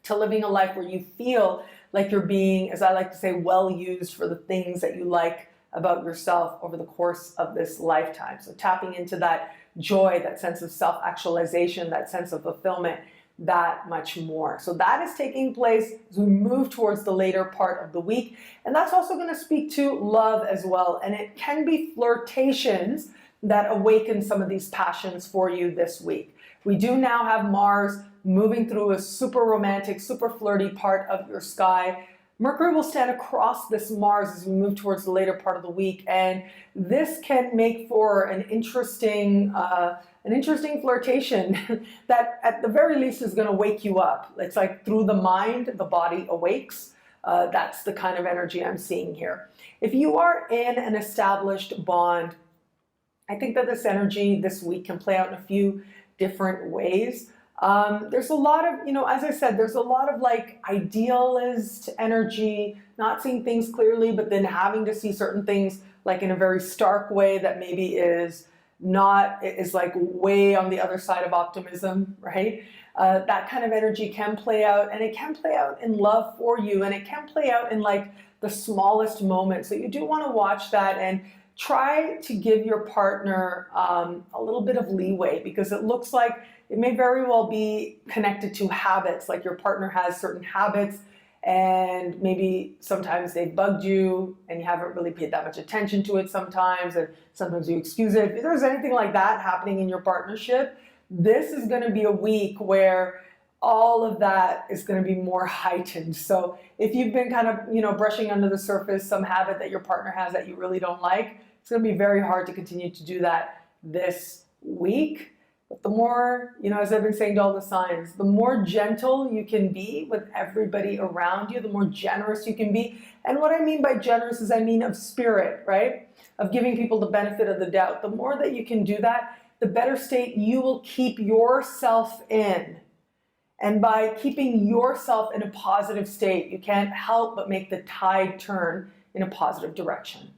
to living a life where you feel like you're being, as I like to say, well used for the things that you like about yourself over the course of this lifetime. So tapping into that joy, that sense of self-actualization, that sense of fulfillment, that much more. So that is taking place as we move towards the later part of the week. And that's also going to speak to love as well. And it can be flirtations that awaken some of these passions for you this week. We do now have Mars moving through a super romantic, super flirty part of your sky. Mercury will stand across this Mars as we move towards the later part of the week, and this can make for an interesting flirtation that at the very least is going to wake you up. It's like through the mind, the body awakes. That's the kind of energy I'm seeing here. If you are in an established bond, I think that this energy this week can play out in a few different ways. There's a lot of, as I said, there's a lot of like idealist energy, not seeing things clearly, but then having to see certain things like in a very stark way that maybe is like way on the other side of optimism, right? That kind of energy can play out, and it can play out in love for you, and it can play out in like the smallest moments. So you do want to watch that and try to give your partner a little bit of leeway, because it looks like it may very well be connected to habits, like your partner has certain habits and maybe sometimes they've bugged you and you haven't really paid that much attention to it sometimes, and sometimes you excuse it. If there's anything like that happening in your partnership, this is going to be a week where all of that is going to be more heightened. So if you've been kind of, brushing under the surface some habit that your partner has that you really don't like, it's going to be very hard to continue to do that this week. But the more, as I've been saying to all the signs, the more gentle you can be with everybody around you, the more generous you can be. And what I mean by generous is I mean of spirit, right? Of giving people the benefit of the doubt. The more that you can do that, the better state you will keep yourself in. And by keeping yourself in a positive state, you can't help but make the tide turn in a positive direction.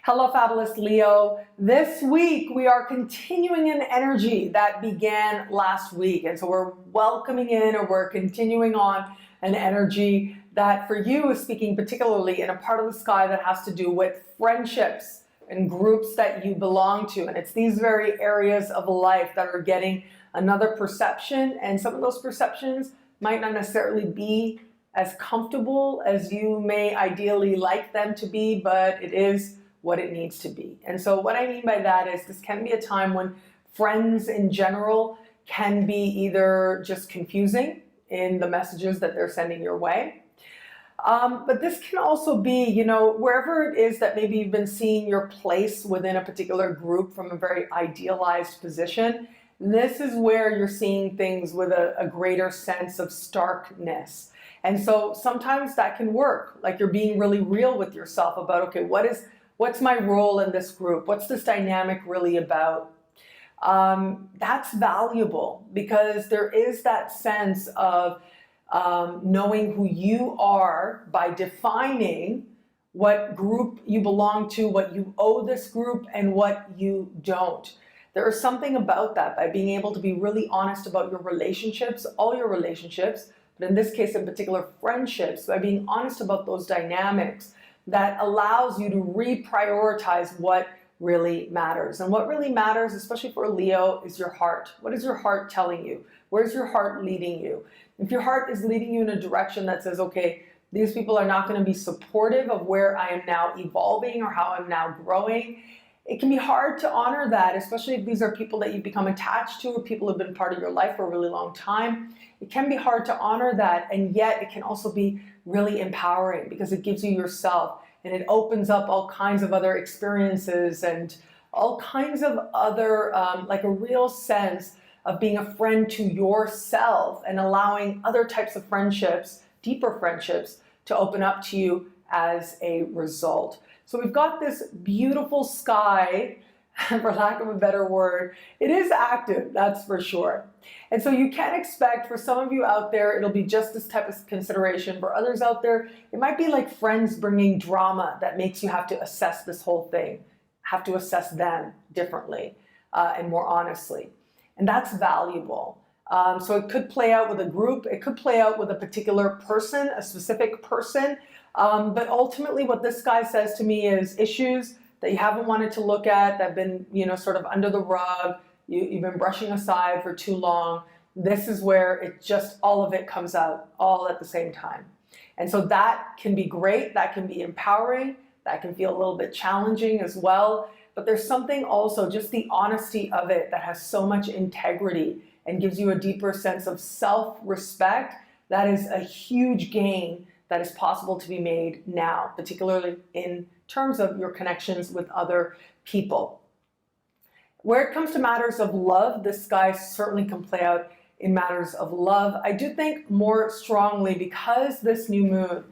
Hello, fabulous Leo. This week, we are continuing an energy that began last week. And so we're welcoming in, or we're continuing on an energy that for you is speaking particularly in a part of the sky that has to do with friendships and groups that you belong to. And it's these very areas of life that are getting another perception. And some of those perceptions might not necessarily be as comfortable as you may ideally like them to be, but it is what it needs to be. And so what I mean by that is this can be a time when friends in general can be either just confusing in the messages that they're sending your way. But this can also be, wherever it is that maybe you've been seeing your place within a particular group from a very idealized position, this is where you're seeing things with a greater sense of starkness. And so sometimes that can work, like you're being really real with yourself about, okay, what's my role in this group? What's this dynamic really about? That's valuable because there is that sense of knowing who you are by defining what group you belong to, what you owe this group, and what you don't. There is something about that, by being able to be really honest about your relationships, all your relationships, but in this case in particular friendships, by being honest about those dynamics, that allows you to reprioritize what really matters. And what really matters, especially for Leo, is your heart. What is your heart telling you? Where's your heart leading you? If your heart is leading you in a direction that says, okay, these people are not going to be supportive of where I am now evolving or how I'm now growing, it can be hard to honor that, especially if these are people that you've become attached to or people who have been part of your life for a really long time. It can be hard to honor that, and yet it can also be really empowering because it gives you yourself, and it opens up all kinds of other experiences and all kinds of other, like a real sense of being a friend to yourself and allowing other types of friendships, deeper friendships, to open up to you as a result. So we've got this beautiful sky, for lack of a better word. It is active, that's for sure. And so you can expect, for some of you out there, it'll be just this type of consideration. For others out there, it might be like friends bringing drama that makes you have to assess this whole thing, have to assess them differently and more honestly. And that's valuable. So it could play out with a group, it could play out with a particular person, a specific person. But ultimately what this guy says to me is issues that you haven't wanted to look at, that have been, sort of under the rug, you've been brushing aside for too long. This is where it just, all of it comes out all at the same time. And so that can be great, that can be empowering, that can feel a little bit challenging as well. But there's something also, just the honesty of it, that has so much integrity and gives you a deeper sense of self-respect. That is a huge gain that is possible to be made now, particularly in terms of your connections with other people. Where it comes to matters of love, this guy certainly can play out in matters of love. I do think more strongly, because this new moon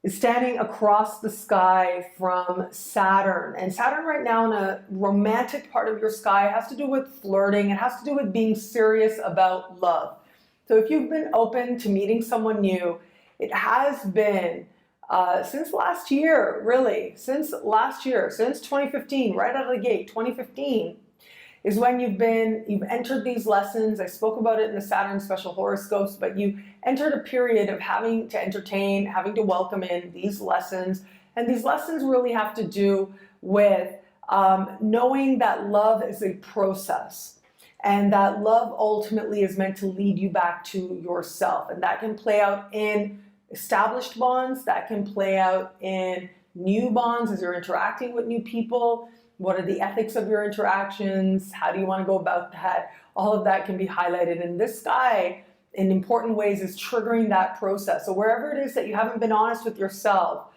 is standing across the sky from Saturn. And Saturn right now in a romantic part of your sky has to do with flirting. It has to do with being serious about love. So if you've been open to meeting someone new, it has been since last year, really, since 2015, right out of the gate, 2015, is when you've entered these lessons. I spoke about it in the Saturn special horoscopes, but you entered a period of having to entertain, having to welcome in these lessons. And these lessons really have to do with knowing that love is a process, and that love ultimately is meant to lead you back to yourself. And that can play out in established bonds, that can play out in new bonds as you're interacting with new people. What are the ethics of your interactions? How do you want to go about that? All of that can be highlighted. And this guy, in important ways, is triggering that process. So wherever it is that you haven't been honest with yourself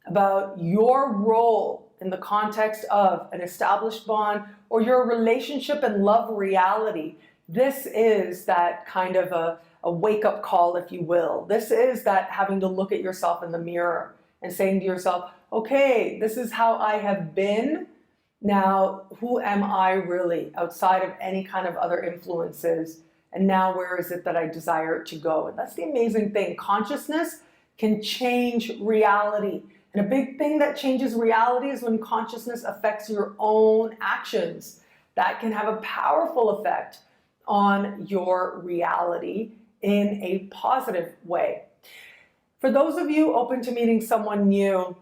about your role in the context of an established bond or your relationship and love reality, this is that kind of a wake-up call, if you will. This is that having to look at yourself in the mirror and saying to yourself, okay, this is how I have been. Now, who am I really outside of any kind of other influences? And now where is it that I desire to go? And that's the amazing thing. Consciousness can change reality. And a big thing that changes reality is when consciousness affects your own actions. That can have a powerful effect on your reality in a positive way. For those of you open to meeting someone new,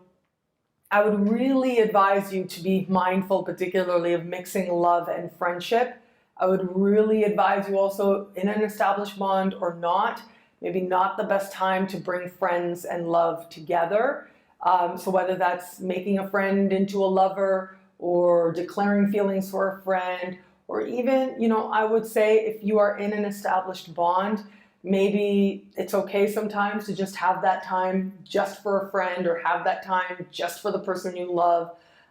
I would really advise you to be mindful, particularly of mixing love and friendship. I would really advise you also, in an established bond or not, maybe not the best time to bring friends and love together. So whether that's making a friend into a lover or declaring feelings for a friend, or even, I would say if you are in an established bond, maybe it's okay sometimes to just have that time just for a friend, or have that time just for the person you love,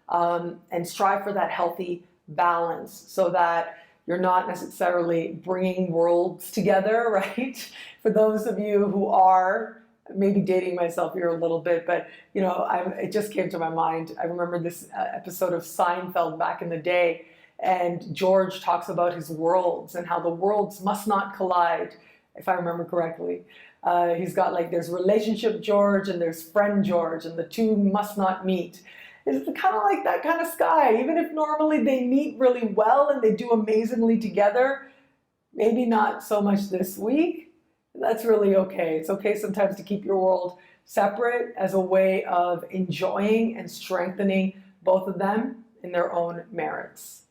and strive for that healthy balance so that You're not necessarily bringing worlds together, right? For those of you who are, maybe dating myself here a little bit, but you know, it just came to my mind. I remember this episode of Seinfeld back in the day, and George talks about his worlds and how the worlds must not collide, if I remember correctly. He's got like, there's relationship George and there's friend George, and the two must not meet. It's kind of like that kind of sky. Even if normally they meet really well and they do amazingly together, maybe not so much this week. That's really okay. It's okay sometimes to keep your world separate as a way of enjoying and strengthening both of them in their own merits.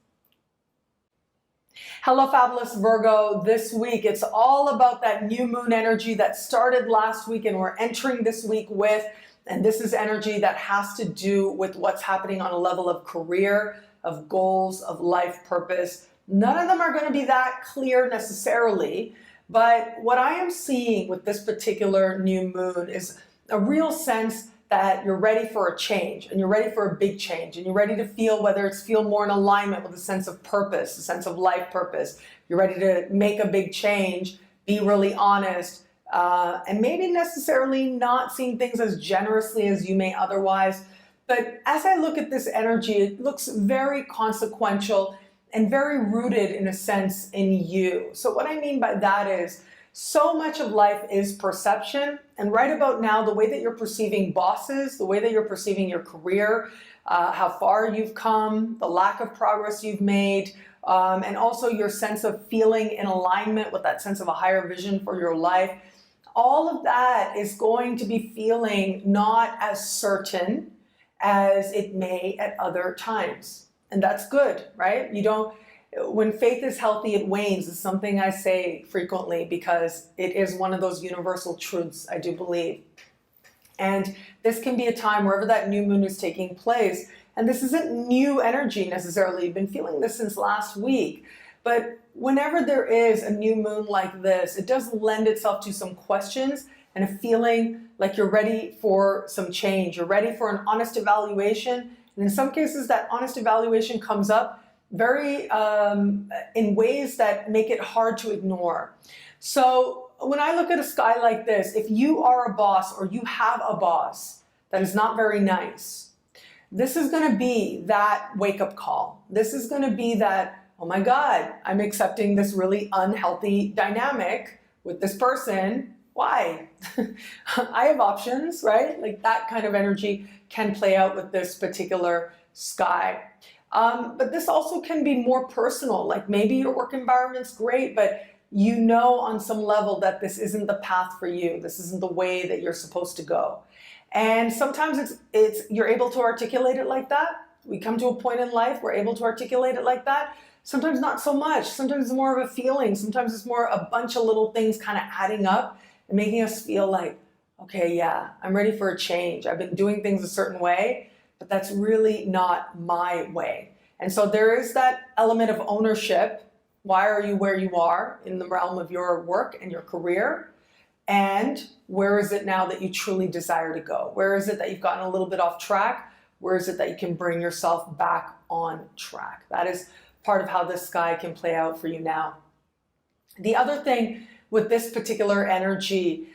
Hello, fabulous Virgo. This week, it's all about that new moon energy that started last week and we're entering this week with. And this is energy that has to do with what's happening on a level of career, of goals, of life purpose. None of them are going to be that clear necessarily, but what I am seeing with this particular new moon is a real sense that you're ready for a change, and you're ready for a big change, and you're ready to feel, whether it's feel more in alignment with a sense of purpose, a sense of life purpose. You're ready to make a big change, be really honest, and maybe necessarily not seeing things as generously as you may otherwise. But as I look at this energy, it looks very consequential and very rooted in a sense in you. So what I mean by that is, so much of life is perception, and right about now, the way that you're perceiving bosses, the way that you're perceiving your career, how far you've come, the lack of progress you've made, and also your sense of feeling in alignment with that sense of a higher vision for your life, all of that is going to be feeling not as certain as it may at other times. And that's good, right? When faith is healthy, it wanes, is something I say frequently because it is one of those universal truths I do believe. And this can be a time wherever that new moon is taking place. And this isn't new energy necessarily. You've been feeling this since last week. But whenever there is a new moon like this, it does lend itself to some questions and a feeling like you're ready for some change. You're ready for an honest evaluation. And in some cases, that honest evaluation comes up very in ways that make it hard to ignore. So when I look at a sky like this, if you are a boss or you have a boss that is not very nice, this is going to be that wake-up call. This is going to be that, oh my God, I'm accepting this really unhealthy dynamic with this person. Why? I have options, right? Like that kind of energy can play out with this particular sky. But this also can be more personal, like maybe your work environment's great, but you know on some level that this isn't the path for you. This isn't the way that you're supposed to go. And sometimes you're able to articulate it like that. We come to a point in life, we're able to articulate it like that. Sometimes not so much. Sometimes it's more of a feeling. Sometimes it's more a bunch of little things kind of adding up and making us feel like, okay, yeah, I'm ready for a change. I've been doing things a certain way, but that's really not my way. And so there is that element of ownership. Why are you where you are in the realm of your work and your career? And where is it now that you truly desire to go? Where is it that you've gotten a little bit off track? Where is it that you can bring yourself back on track? That is part of how this sky can play out for you now. The other thing with this particular energy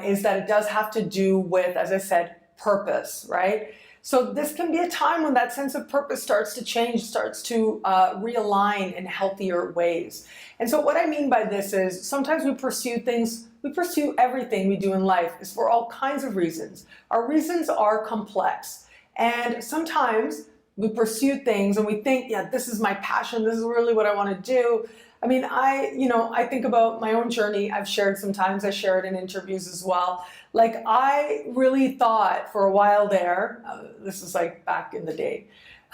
is that it does have to do with, as I said, purpose, right? So this can be a time when that sense of purpose starts to change, starts to realign in healthier ways. And so what I mean by this is sometimes we pursue everything we do in life is for all kinds of reasons. Our reasons are complex. And sometimes we pursue things and we think, yeah, this is my passion. This is really what I want to do. I mean, I think about my own journey. I've shared sometimes, I share it in interviews as well. Like I really thought for a while there, this is like back in the day,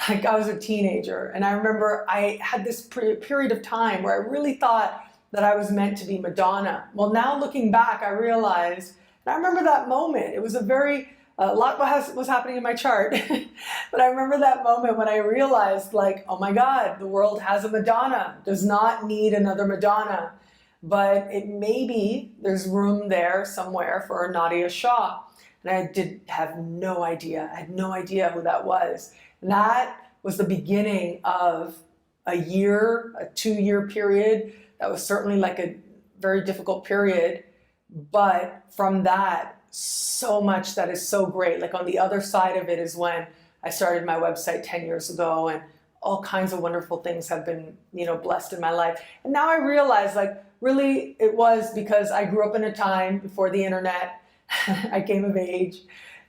like I was a teenager. And I remember I had this period of time where I really thought that I was meant to be Madonna. Well, now looking back, I realized, and I remember that moment. It was a lot was happening in my chart, but I remember that moment when I realized like, oh my God, the world has a Madonna, does not need another Madonna, but it maybe there's room there somewhere for a Nadiya Shah. And I did have no idea. I had no idea who that was. And that was the beginning of a year, a 2-year period. That was certainly like a very difficult period. But from that, so much that is so great. Like on the other side of it is when I started my website 10 years ago, and all kinds of wonderful things have been, blessed in my life. And now I realize, like, really it was because I grew up in a time before the internet. I came of age,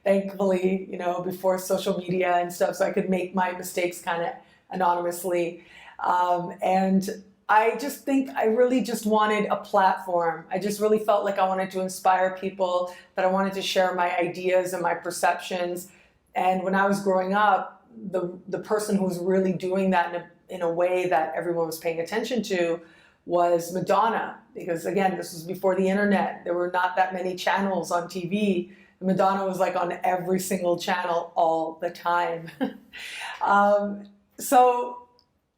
thankfully, before social media and stuff, so I could make my mistakes kind of anonymously. And I just think I really just wanted a platform. I just really felt like I wanted to inspire people, that I wanted to share my ideas and my perceptions. And when I was growing up, the person who was really doing that in a way that everyone was paying attention to was Madonna. Because again, this was before the internet. There were not that many channels on TV. Madonna was like on every single channel all the time. So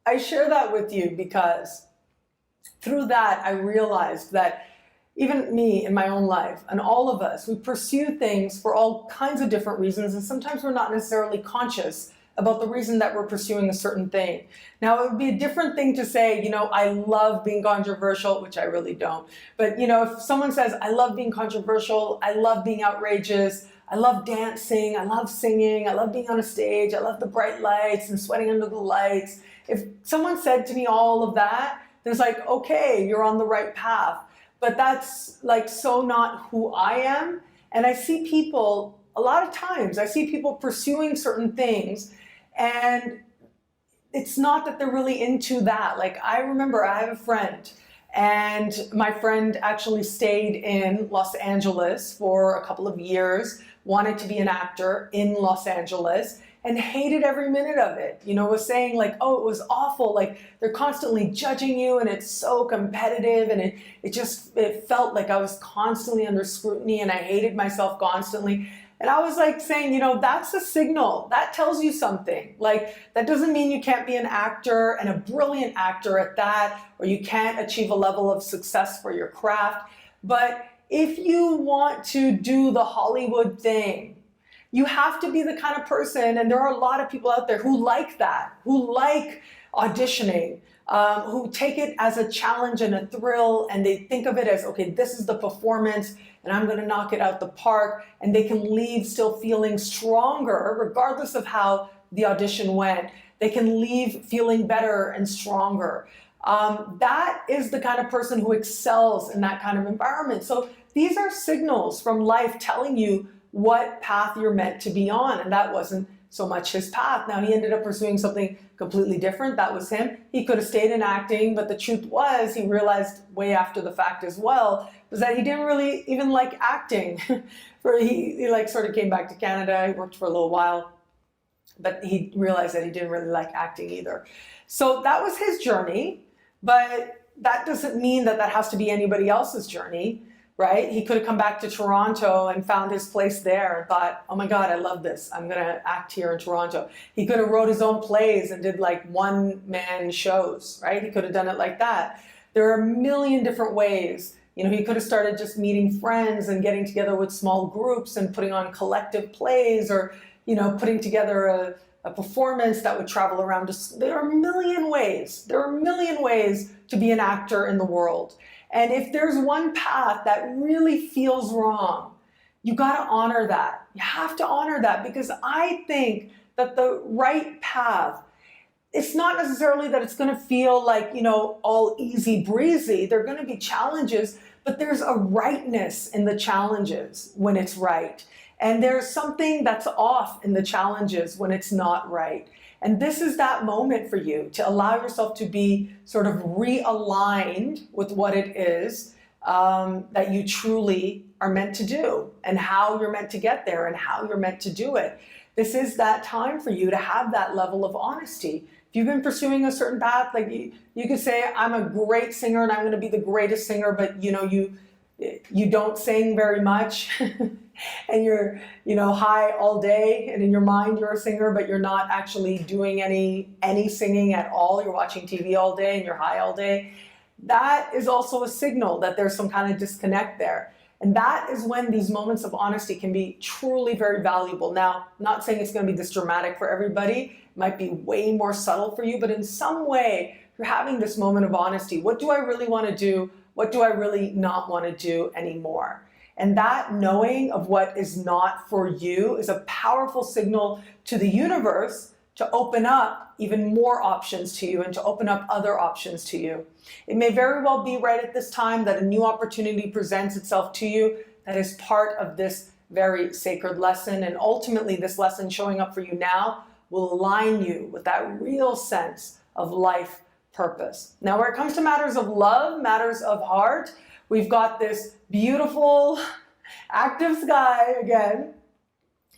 I share that with you because through that, I realized that even me in my own life and all of us, we pursue things for all kinds of different reasons. And sometimes we're not necessarily conscious about the reason that we're pursuing a certain thing. Now, it would be a different thing to say, I love being controversial, which I really don't. But, if someone says, I love being controversial, I love being outrageous, I love dancing, I love singing, I love being on a stage, I love the bright lights and sweating under the lights. If someone said to me all of that, then it's like, okay, you're on the right path. But that's like so not who I am. And I see people, a lot of times, I see people pursuing certain things, and it's not that they're really into that. Like, I remember I have a friend, and my friend actually stayed in Los Angeles for a couple of years, wanted to be an actor in Los Angeles, and hated every minute of it. Was saying like, oh, it was awful. Like, they're constantly judging you, and it's so competitive, and it felt like I was constantly under scrutiny, and I hated myself constantly. And I was like saying, that's a signal. That tells you something. Like, that doesn't mean you can't be an actor, and a brilliant actor at that, or you can't achieve a level of success for your craft. But if you want to do the Hollywood thing, you have to be the kind of person, and there are a lot of people out there who like that, who like auditioning, who take it as a challenge and a thrill, and they think of it as, okay, this is the performance, and I'm going to knock it out the park, and they can leave still feeling stronger, regardless of how the audition went. They can leave feeling better and stronger. That is the kind of person who excels in that kind of environment. So these are signals from life telling you what path you're meant to be on, and that wasn't so much his path. Now, he ended up pursuing something completely different. That was him. He could have stayed in acting, but the truth was, he realized way after the fact as well, was that he didn't really even like acting. He like sort of came back to Canada, he worked for a little while, but he realized that he didn't really like acting either. So that was his journey, but that doesn't mean that that has to be anybody else's journey. Right? He could have come back to Toronto and found his place there and thought, oh my God, I love this. I'm going to act here in Toronto. He could have wrote his own plays and did like one-man shows, right? He could have done it like that. There are a million different ways. He could have started just meeting friends and getting together with small groups and putting on collective plays, or, putting together a performance that would travel around. There are a million ways. There are a million ways to be an actor in the world. And if there's one path that really feels wrong, you got to honor that. You have to honor that, because I think that the right path, it's not necessarily that it's going to feel like, all easy breezy. There are going to be challenges, but there's a rightness in the challenges when it's right. And there's something that's off in the challenges when it's not right. And this is that moment for you to allow yourself to be sort of realigned with what it is that you truly are meant to do, and how you're meant to get there, and how you're meant to do it. This is that time for you to have that level of honesty. If you've been pursuing a certain path, like you could say, I'm a great singer and I'm going to be the greatest singer, but you don't sing very much. And you're, high all day, and in your mind you're a singer, but you're not actually doing any singing at all. You're watching TV all day and you're high all day. That is also a signal that there's some kind of disconnect there. And that is when these moments of honesty can be truly very valuable. Now, I'm not saying it's going to be this dramatic for everybody. It might be way more subtle for you, but in some way, you're having this moment of honesty. What do I really want to do? What do I really not want to do anymore? And that knowing of what is not for you is a powerful signal to the universe to open up even more options to you and to open up other options to you. It may very well be right at this time that a new opportunity presents itself to you that is part of this very sacred lesson. And ultimately, this lesson showing up for you now will align you with that real sense of life purpose. Now, where it comes to matters of love, matters of heart, we've got this beautiful active sky again.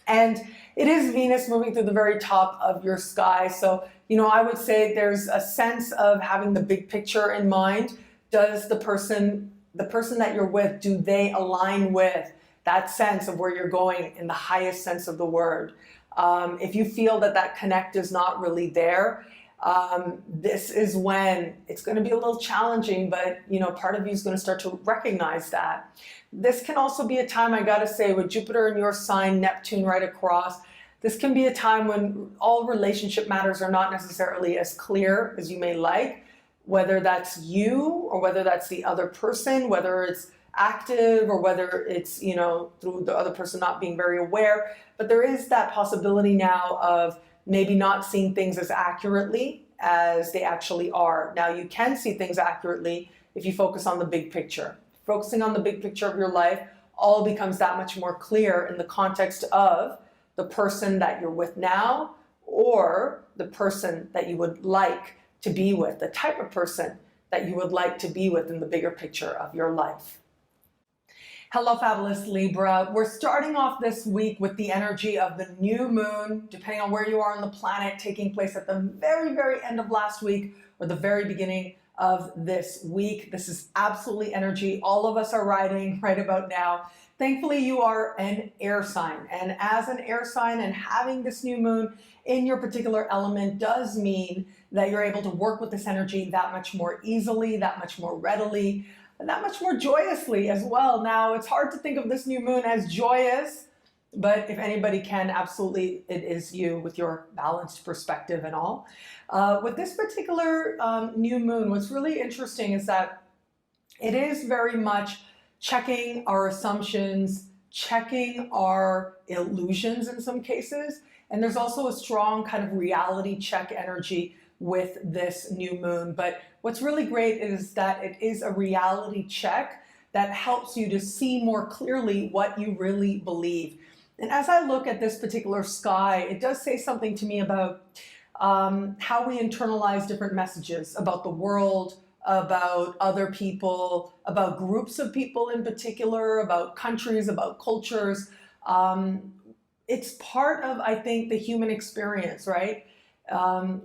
And it is Venus moving through the very top of your sky. So, I would say there's a sense of having the big picture in mind. Does the person that you're with, do they align with that sense of where you're going in the highest sense of the word? If you feel that connect is not really there, this is when it's going to be a little challenging, but part of you is going to start to recognize that. This can also be a time, I got to say, with Jupiter in your sign, Neptune right across, this can be a time when all relationship matters are not necessarily as clear as you may like, whether that's you or whether that's the other person, whether it's active or whether it's, through the other person not being very aware. But there is that possibility now of maybe not seeing things as accurately as they actually are. Now, you can see things accurately if you focus on the big picture. Focusing on the big picture of your life all becomes that much more clear in the context of the person that you're with now or the person that you would like to be with, the type of person that you would like to be with in the bigger picture of your life. Hello, fabulous Libra. We're starting off this week with the energy of the new moon, depending on where you are on the planet, taking place at the very, very end of last week or the very beginning of this week. This is absolutely energy all of us are riding right about now. Thankfully, you are an air sign. And as an air sign and having this new moon in your particular element does mean that you're able to work with this energy that much more easily, that much more readily, and that much more joyously as well. Now, it's hard to think of this new moon as joyous, but if anybody can, absolutely, it is you with your balanced perspective and all. With this particular new moon, what's really interesting is that it is very much checking our assumptions, checking our illusions in some cases. And there's also a strong kind of reality check energy with this new moon. But what's really great is that it is a reality check that helps you to see more clearly what you really believe. And as I look at this particular sky, it does say something to me about how we internalize different messages about the world, about other people, about groups of people in particular, about countries, about cultures. It's part of, I think, the human experience, right?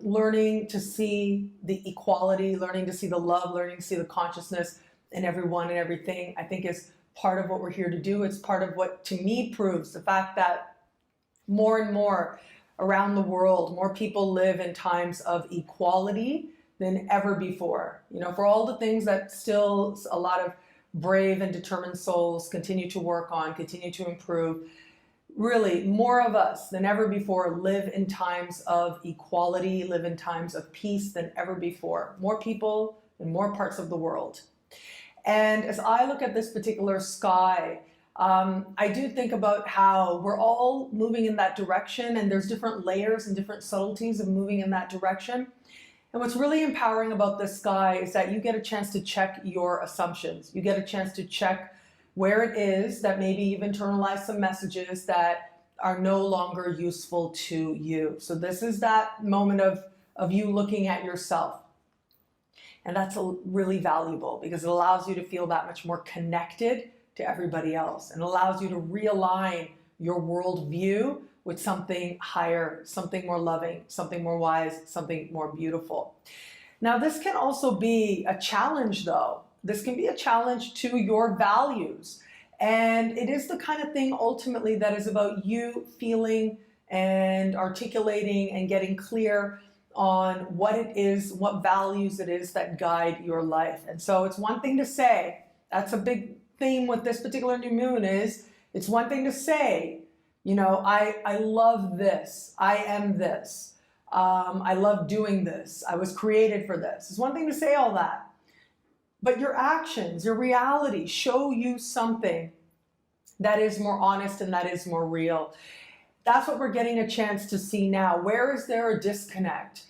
Learning to see the equality, learning to see the love, learning to see the consciousness in everyone and everything, I think is part of what we're here to do. It's part of what, to me, proves the fact that more and more around the world, more people live in times of equality than ever before. For all the things that still a lot of brave and determined souls continue to work on, continue to improve, really more of us than ever before live in times of equality, live in times of peace than ever before. More people in more parts of the world. And as I look at this particular sky, I do think about how we're all moving in that direction, and there's different layers and different subtleties of moving in that direction. And what's really empowering about this sky is that you get a chance to check your assumptions. You get a chance to check where it is that maybe you've internalized some messages that are no longer useful to you. So this is that moment of you looking at yourself. And that's really valuable because it allows you to feel that much more connected to everybody else and allows you to realign your worldview with something higher, something more loving, something more wise, something more beautiful. Now, this can also be a challenge, though. This can be a challenge to your values. And it is the kind of thing ultimately that is about you feeling and articulating and getting clear on what it is, what values it is that guide your life. And so it's one thing to say, that's a big theme with this particular new moon is, it's one thing to say, you know, I love this, I am this, I love doing this, I was created for this. It's one thing to say all that, but your actions, your reality show you something that is more honest and that is more real. That's what we're getting a chance to see now. Where is there a disconnect?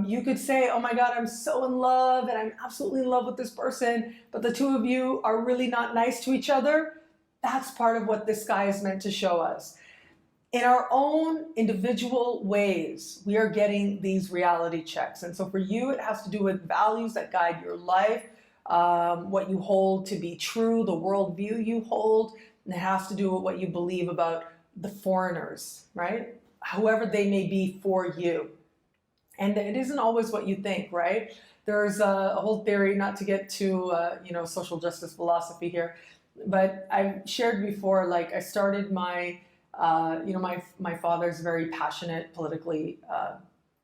You could say, oh my God, I'm so in love and I'm absolutely in love with this person, but the two of you are really not nice to each other. That's part of what this sky is meant to show us. In our own individual ways, we are getting these reality checks. And so for you, it has to do with values that guide your life, what you hold to be true, the worldview you hold, and it has to do with what you believe about the foreigners, right? Whoever they may be for you. And it isn't always what you think, right? There's a whole theory, not to get too, social justice philosophy here, but I've shared before, like I started my, my father's very passionate, politically,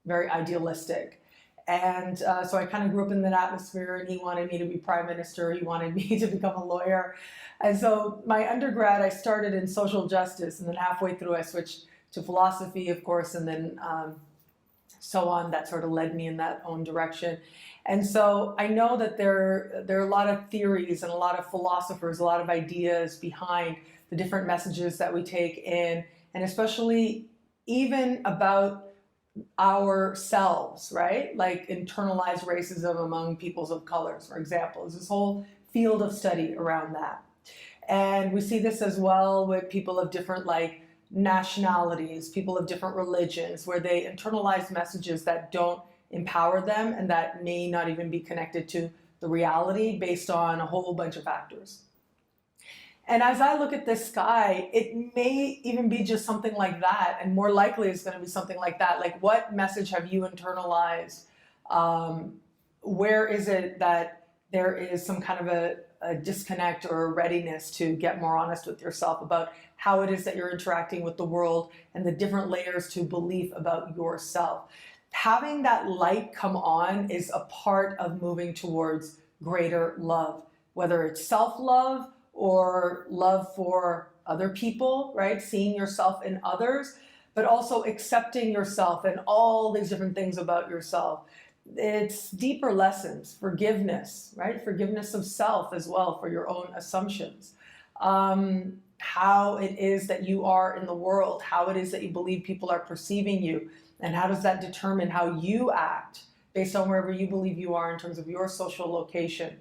very idealistic. And so I kind of grew up in that atmosphere, and he wanted me to be prime minister. He wanted me to become a lawyer. And so my undergrad, I started in social justice, and then halfway through I switched to philosophy, of course, and then so on. That sort of led me in that own direction. And so I know that there are a lot of theories and a lot of philosophers, a lot of ideas behind the different messages that we take in, and especially even about ourselves, right? Like internalized racism among peoples of colors, for example. There's this whole field of study around that. And we see this as well with people of different nationalities, people of different religions, where they internalize messages that don't empower them and that may not even be connected to the reality based on a whole bunch of factors. And as I look at this sky, it may even be just something like that, and more likely it's going to be something like that. Like, what message have you internalized? Where is it that there is some kind of a disconnect or a readiness to get more honest with yourself about how it is that you're interacting with the world and the different layers to belief about yourself? Having that light come on is a part of moving towards greater love, whether it's self-love or love for other people, right? Seeing yourself in others, but also accepting yourself and all these different things about yourself. It's deeper lessons, forgiveness, right? Forgiveness of self as well for your own assumptions. How it is that you are in the world, how it is that you believe people are perceiving you, and how does that determine how you act based on wherever you believe you are in terms of your social location.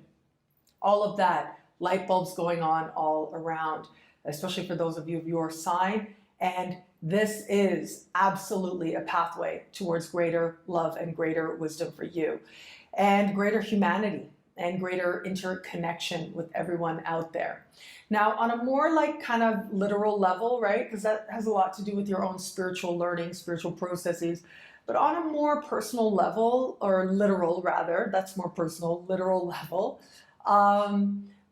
All of that, light bulbs going on all around, especially for those of you of your sign. And this is absolutely a pathway towards greater love and greater wisdom for you, and greater humanity and greater interconnection with everyone out there. Now, on a more kind of literal level, right? Because that has a lot to do with your own spiritual learning, spiritual processes. But on a more personal level, or literal rather, that's more personal, literal level,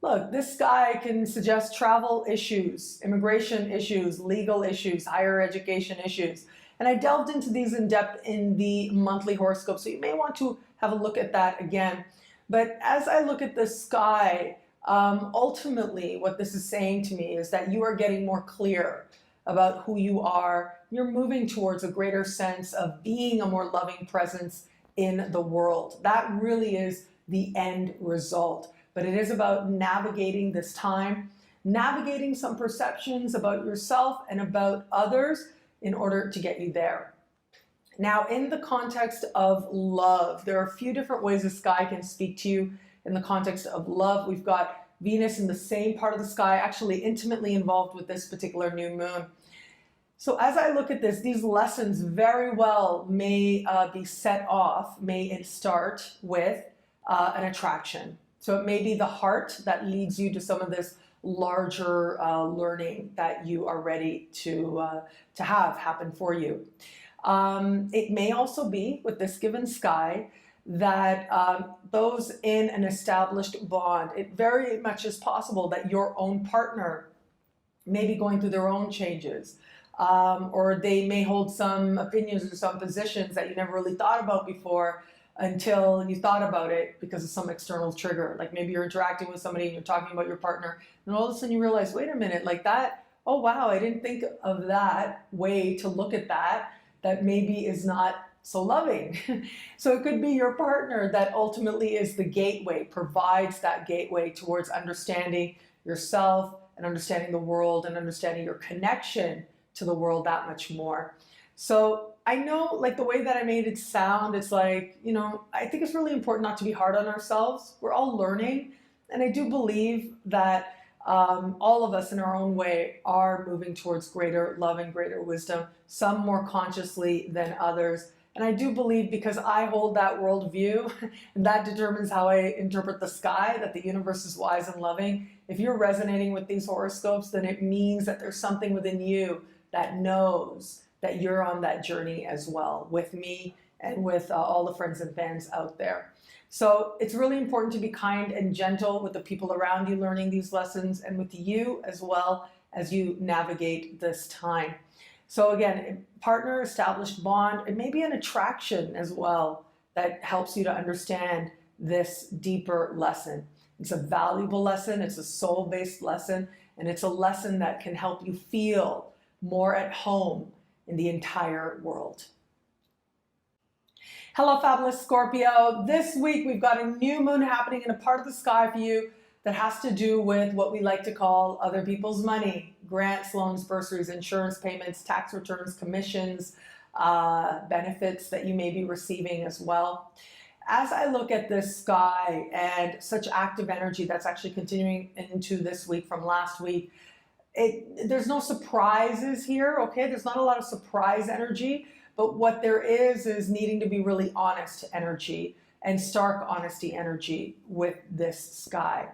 look, this guy can suggest travel issues, immigration issues, legal issues, higher education issues. And I delved into these in depth in the monthly horoscope, so you may want to have a look at that again. But as I look at the sky, ultimately what this is saying to me is that you are getting more clear about who you are. You're moving towards a greater sense of being a more loving presence in the world. That really is the end result. But it is about navigating this time, navigating some perceptions about yourself and about others in order to get you there. Now, in the context of love, there are a few different ways the sky can speak to you in the context of love. We've got Venus in the same part of the sky, actually intimately involved with this particular new moon. So as I look at this, these lessons very well may be set off, may start with an attraction. So it may be the heart that leads you to some of this larger learning that you are ready to have happen for you. It may also be, with this given sky, that those in an established bond, it very much is possible that your own partner may be going through their own changes, or they may hold some opinions or some positions that you never really thought about before, until you thought about it because of some external trigger. Like maybe you're interacting with somebody and you're talking about your partner, and all of a sudden you realize, wait a minute, like that, oh wow, I didn't think of that way to look at that, that maybe is not so loving. So it could be your partner that ultimately is the gateway, provides that gateway towards understanding yourself and understanding the world and understanding your connection to the world that much more. So I know, like, the way that I made it sound, it's like, you know, I think it's really important not to be hard on ourselves. We're all learning. And I do believe that all of us in our own way are moving towards greater love and greater wisdom, some more consciously than others. And I do believe, because I hold that worldview, and that determines how I interpret the sky, that the universe is wise and loving. If you're resonating with these horoscopes, then it means that there's something within you that knows that you're on that journey as well, with me and with all the friends and fans out there. So it's really important to be kind and gentle with the people around you learning these lessons, and with you as well as you navigate this time. So again, partner, established bond, and maybe an attraction as well that helps you to understand this deeper lesson. It's a valuable lesson, it's a soul-based lesson, and it's a lesson that can help you feel more at home in the entire world. Hello, fabulous Scorpio. This week we've got a new moon happening in a part of the sky for you that has to do with what we like to call other people's money: grants, loans, bursaries, insurance payments, tax returns, commissions, benefits that you may be receiving as well. As I look at this sky and such active energy that's actually continuing into this week from last week, there's no surprises here, okay? There's not a lot of surprise energy, but what there is needing to be really honest energy and stark honesty energy with this sky.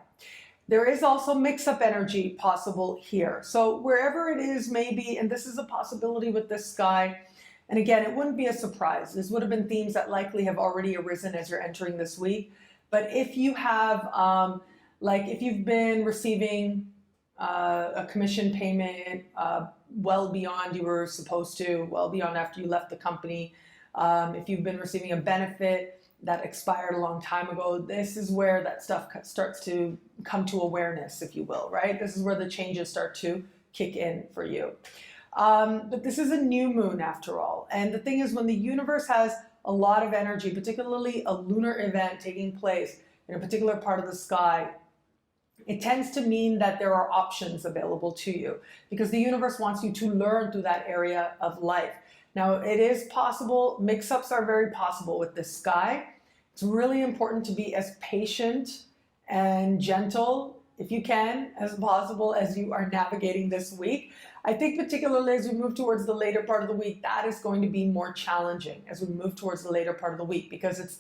There is also mix-up energy possible here. So wherever it is, maybe, and this is a possibility with this sky, and again, it wouldn't be a surprise. This would have been themes that likely have already arisen as you're entering this week. But if you have, if you've been receiving a commission payment well beyond you were supposed to, well beyond after you left the company, if you've been receiving a benefit that expired a long time ago, this is where that stuff starts to come to awareness, if you will, right? This is where the changes start to kick in for you. But this is a new moon after all. And the thing is, when the universe has a lot of energy, particularly a lunar event taking place in a particular part of the sky, it tends to mean that there are options available to you, because the universe wants you to learn through that area of life. Now, it is possible, mix-ups are very possible with this sky. It's really important to be as patient and gentle, if you can, as possible as you are navigating this week. I think particularly as we move towards the later part of the week, that is going to be more challenging as we move towards the later part of the week, because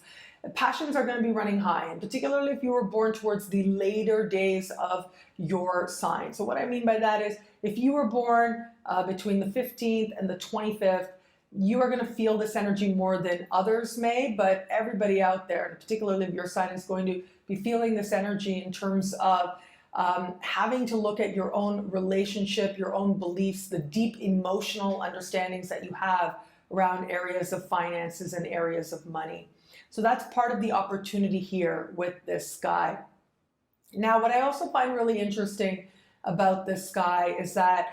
passions are going to be running high, and particularly if you were born towards the later days of your sign. So what I mean by that is, if you were born between the 15th and the 25th, you are going to feel this energy more than others may, but everybody out there, and particularly if your sign, is going to be feeling this energy in terms of having to look at your own relationship, your own beliefs, the deep emotional understandings that you have around areas of finances and areas of money. So that's part of the opportunity here with this sky. Now, what I also find really interesting about this sky is that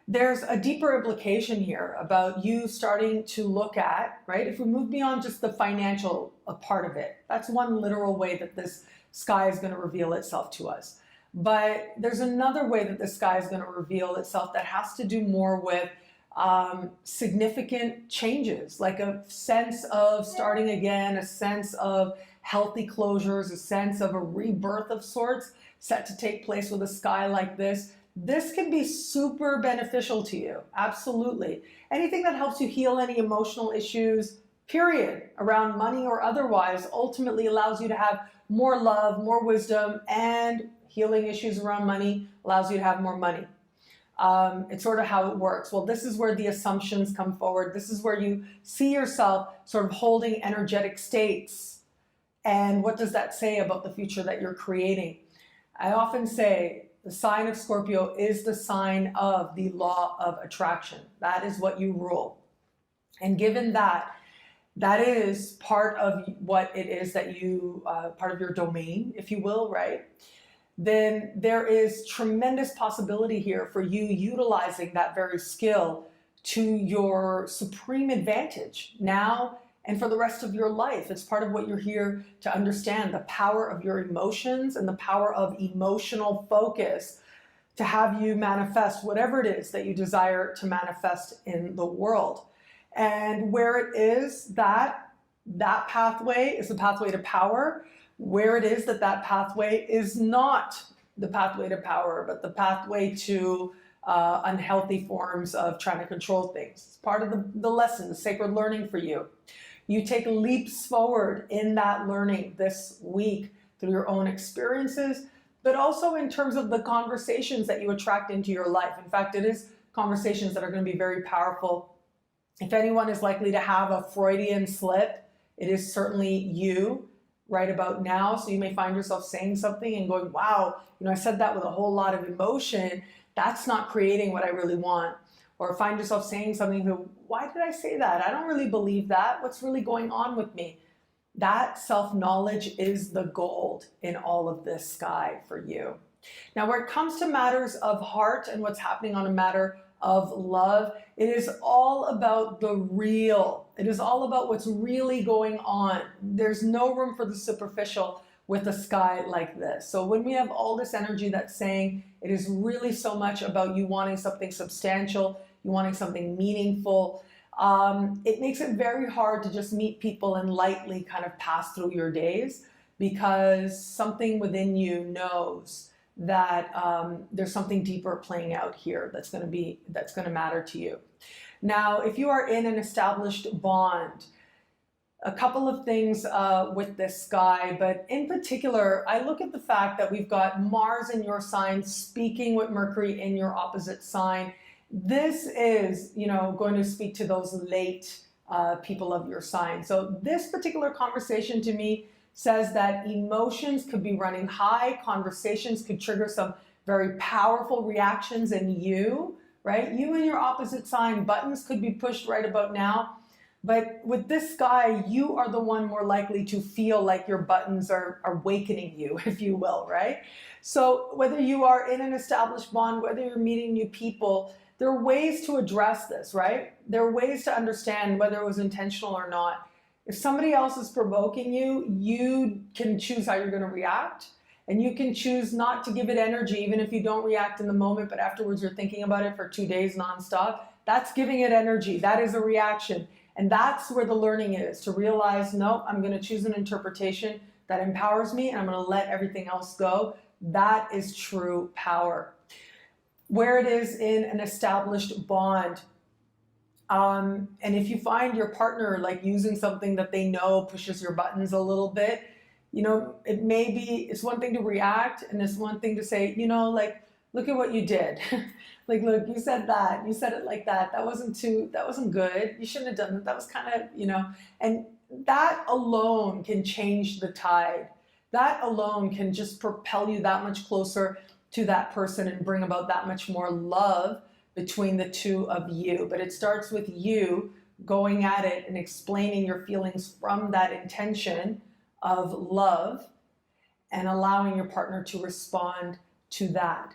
there's a deeper implication here about you starting to look at, right? If we move beyond just the financial part of it, that's one literal way that this sky is going to reveal itself to us. But there's another way that the sky is going to reveal itself that has to do more with significant changes, like a sense of starting again, a sense of healthy closures, a sense of a rebirth of sorts set to take place with a sky like this. This can be super beneficial to you, absolutely. Anything that helps you heal any emotional issues, period, around money or otherwise, ultimately allows you to have more love, more wisdom, and healing issues around money allows you to have more money. It's sort of how it works. Well, this is where the assumptions come forward. This is where you see yourself sort of holding energetic states. And what does that say about the future that you're creating? I often say the sign of Scorpio is the sign of the law of attraction. That is what you rule. And given that, that is part of what it is that you, part of your domain, if you will, right? Then there is tremendous possibility here for you utilizing that very skill to your supreme advantage now and for the rest of your life. It's part of what you're here to understand, the power of your emotions and the power of emotional focus to have you manifest whatever it is that you desire to manifest in the world. And where it is that pathway is the pathway to power, where it is that pathway is not the pathway to power, but the pathway to unhealthy forms of trying to control things. It's part of the lesson, the sacred learning for you. You take leaps forward in that learning this week through your own experiences, but also in terms of the conversations that you attract into your life. In fact, it is conversations that are going to be very powerful. If anyone is likely to have a Freudian slip, it is certainly you right about now. So you may find yourself saying something and going, wow, I said that with a whole lot of emotion. That's not creating what I really want. Or find yourself saying something, why did I say that? I don't really believe that. What's really going on with me? That self-knowledge is the gold in all of this sky for you. Now, where it comes to matters of heart and what's happening on a matter of love, it is all about the real. It is all about what's really going on. There's no room for the superficial with a sky like this. So when we have all this energy that's saying it is really so much about you wanting something substantial, you wanting something meaningful, it makes it very hard to just meet people and lightly kind of pass through your days, because something within you knows that there's something deeper playing out here that's going to matter to you. Now, if you are in an established bond, a couple of things with this sky, but in particular, I look at the fact that we've got Mars in your sign speaking with Mercury in your opposite sign. This is, going to speak to those late people of your sign. So this particular conversation to me says that emotions could be running high, conversations could trigger some very powerful reactions in you, right? You and your opposite sign, buttons could be pushed right about now. But with this guy, you are the one more likely to feel like your buttons are awakening you, if you will, right? So whether you are in an established bond, whether you're meeting new people, there are ways to address this, right? There are ways to understand whether it was intentional or not. If somebody else is provoking you, you can choose how you're going to react. And you can choose not to give it energy, even if you don't react in the moment, but afterwards you're thinking about it for 2 days nonstop. That's giving it energy. That is a reaction. And that's where the learning is, to realize, no, I'm going to choose an interpretation that empowers me and I'm going to let everything else go. That is true power. Where it is in an established bond, and if you find your partner like using something that they know pushes your buttons a little bit, it's one thing to react and it's one thing to say, look at what you did. Like, look, you said that, you said it like that. That wasn't good. You shouldn't have done that. That was kind of, and that alone can change the tide. That alone can just propel you that much closer to that person and bring about that much more love between the two of you. But it starts with you going at it and explaining your feelings from that intention of love and allowing your partner to respond to that.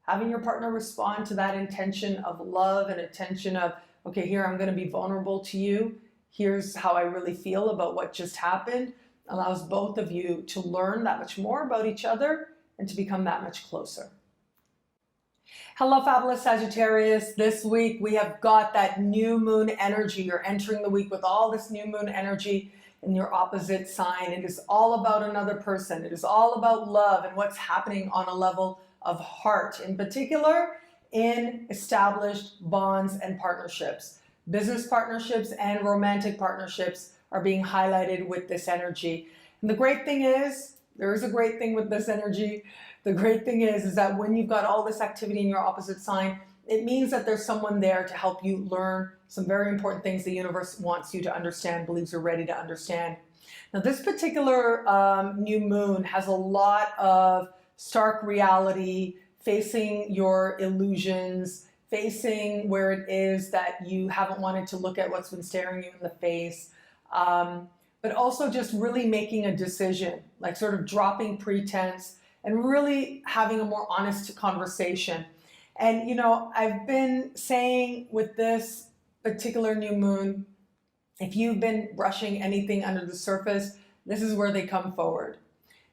Having your partner respond to that intention of love and intention of, okay, here I'm going to be vulnerable to you. Here's how I really feel about what just happened, allows both of you to learn that much more about each other and to become that much closer. Hello, fabulous Sagittarius. This week we have got that new moon energy. You're entering the week with all this new moon energy in your opposite sign. It is all about another person. It is all about love and what's happening on a level of heart, in particular in established bonds and partnerships. Business partnerships and romantic partnerships are being highlighted with this energy. And the great thing is, there is a great thing with this energy. The great thing is that when you've got all this activity in your opposite sign, it means that there's someone there to help you learn some very important things the universe wants you to understand, believes you're ready to understand. Now, this particular new moon has a lot of stark reality, facing your illusions, facing where it is that you haven't wanted to look at what's been staring you in the face, but also just really making a decision, like sort of dropping pretense and really having a more honest conversation. And, you know, I've been saying with this particular new moon, if you've been brushing anything under the surface, this is where they come forward.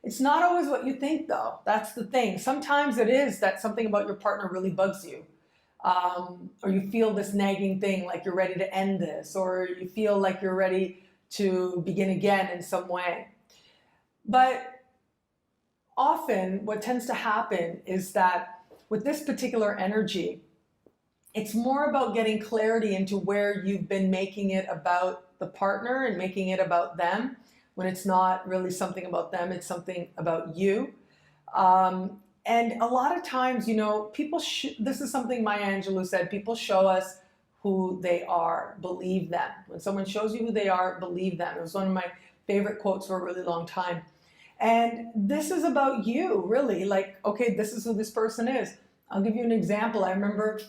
It's not always what you think, though. That's the thing. Sometimes it is that something about your partner really bugs you. Or you feel this nagging thing, like you're ready to end this, or you feel like you're ready to begin again in some way. But often what tends to happen is that with this particular energy, it's more about getting clarity into where you've been making it about the partner and making it about them, when it's not really something about them, it's something about you. And a lot of times, you know, this is something Maya Angelou said, people show us who they are, believe them. When someone shows you who they are, believe them. It was one of my favorite quotes for a really long time. And this is about you, really. Like, okay, this is who this person is. I'll give you an example. I remember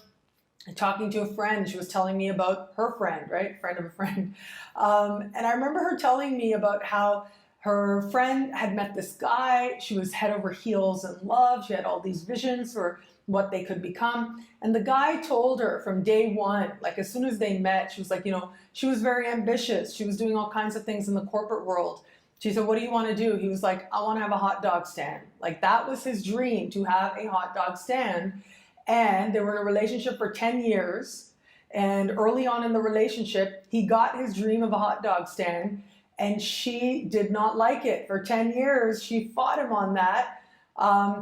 talking to a friend. She was telling me about her friend, right? Friend of a friend. And I remember her telling me about how her friend had met this guy. She was head over heels in love. She had all these visions for what they could become. And the guy told her from day one, like as soon as they met, she was like, you know, she was very ambitious. She was doing all kinds of things in the corporate world. She said, what do you want to do? He was like, I want to have a hot dog stand. Like that was his dream, to have a hot dog stand. And they were in a relationship for 10 years. And early on in the relationship, he got his dream of a hot dog stand. And she did not like it. For 10 years, she fought him on that,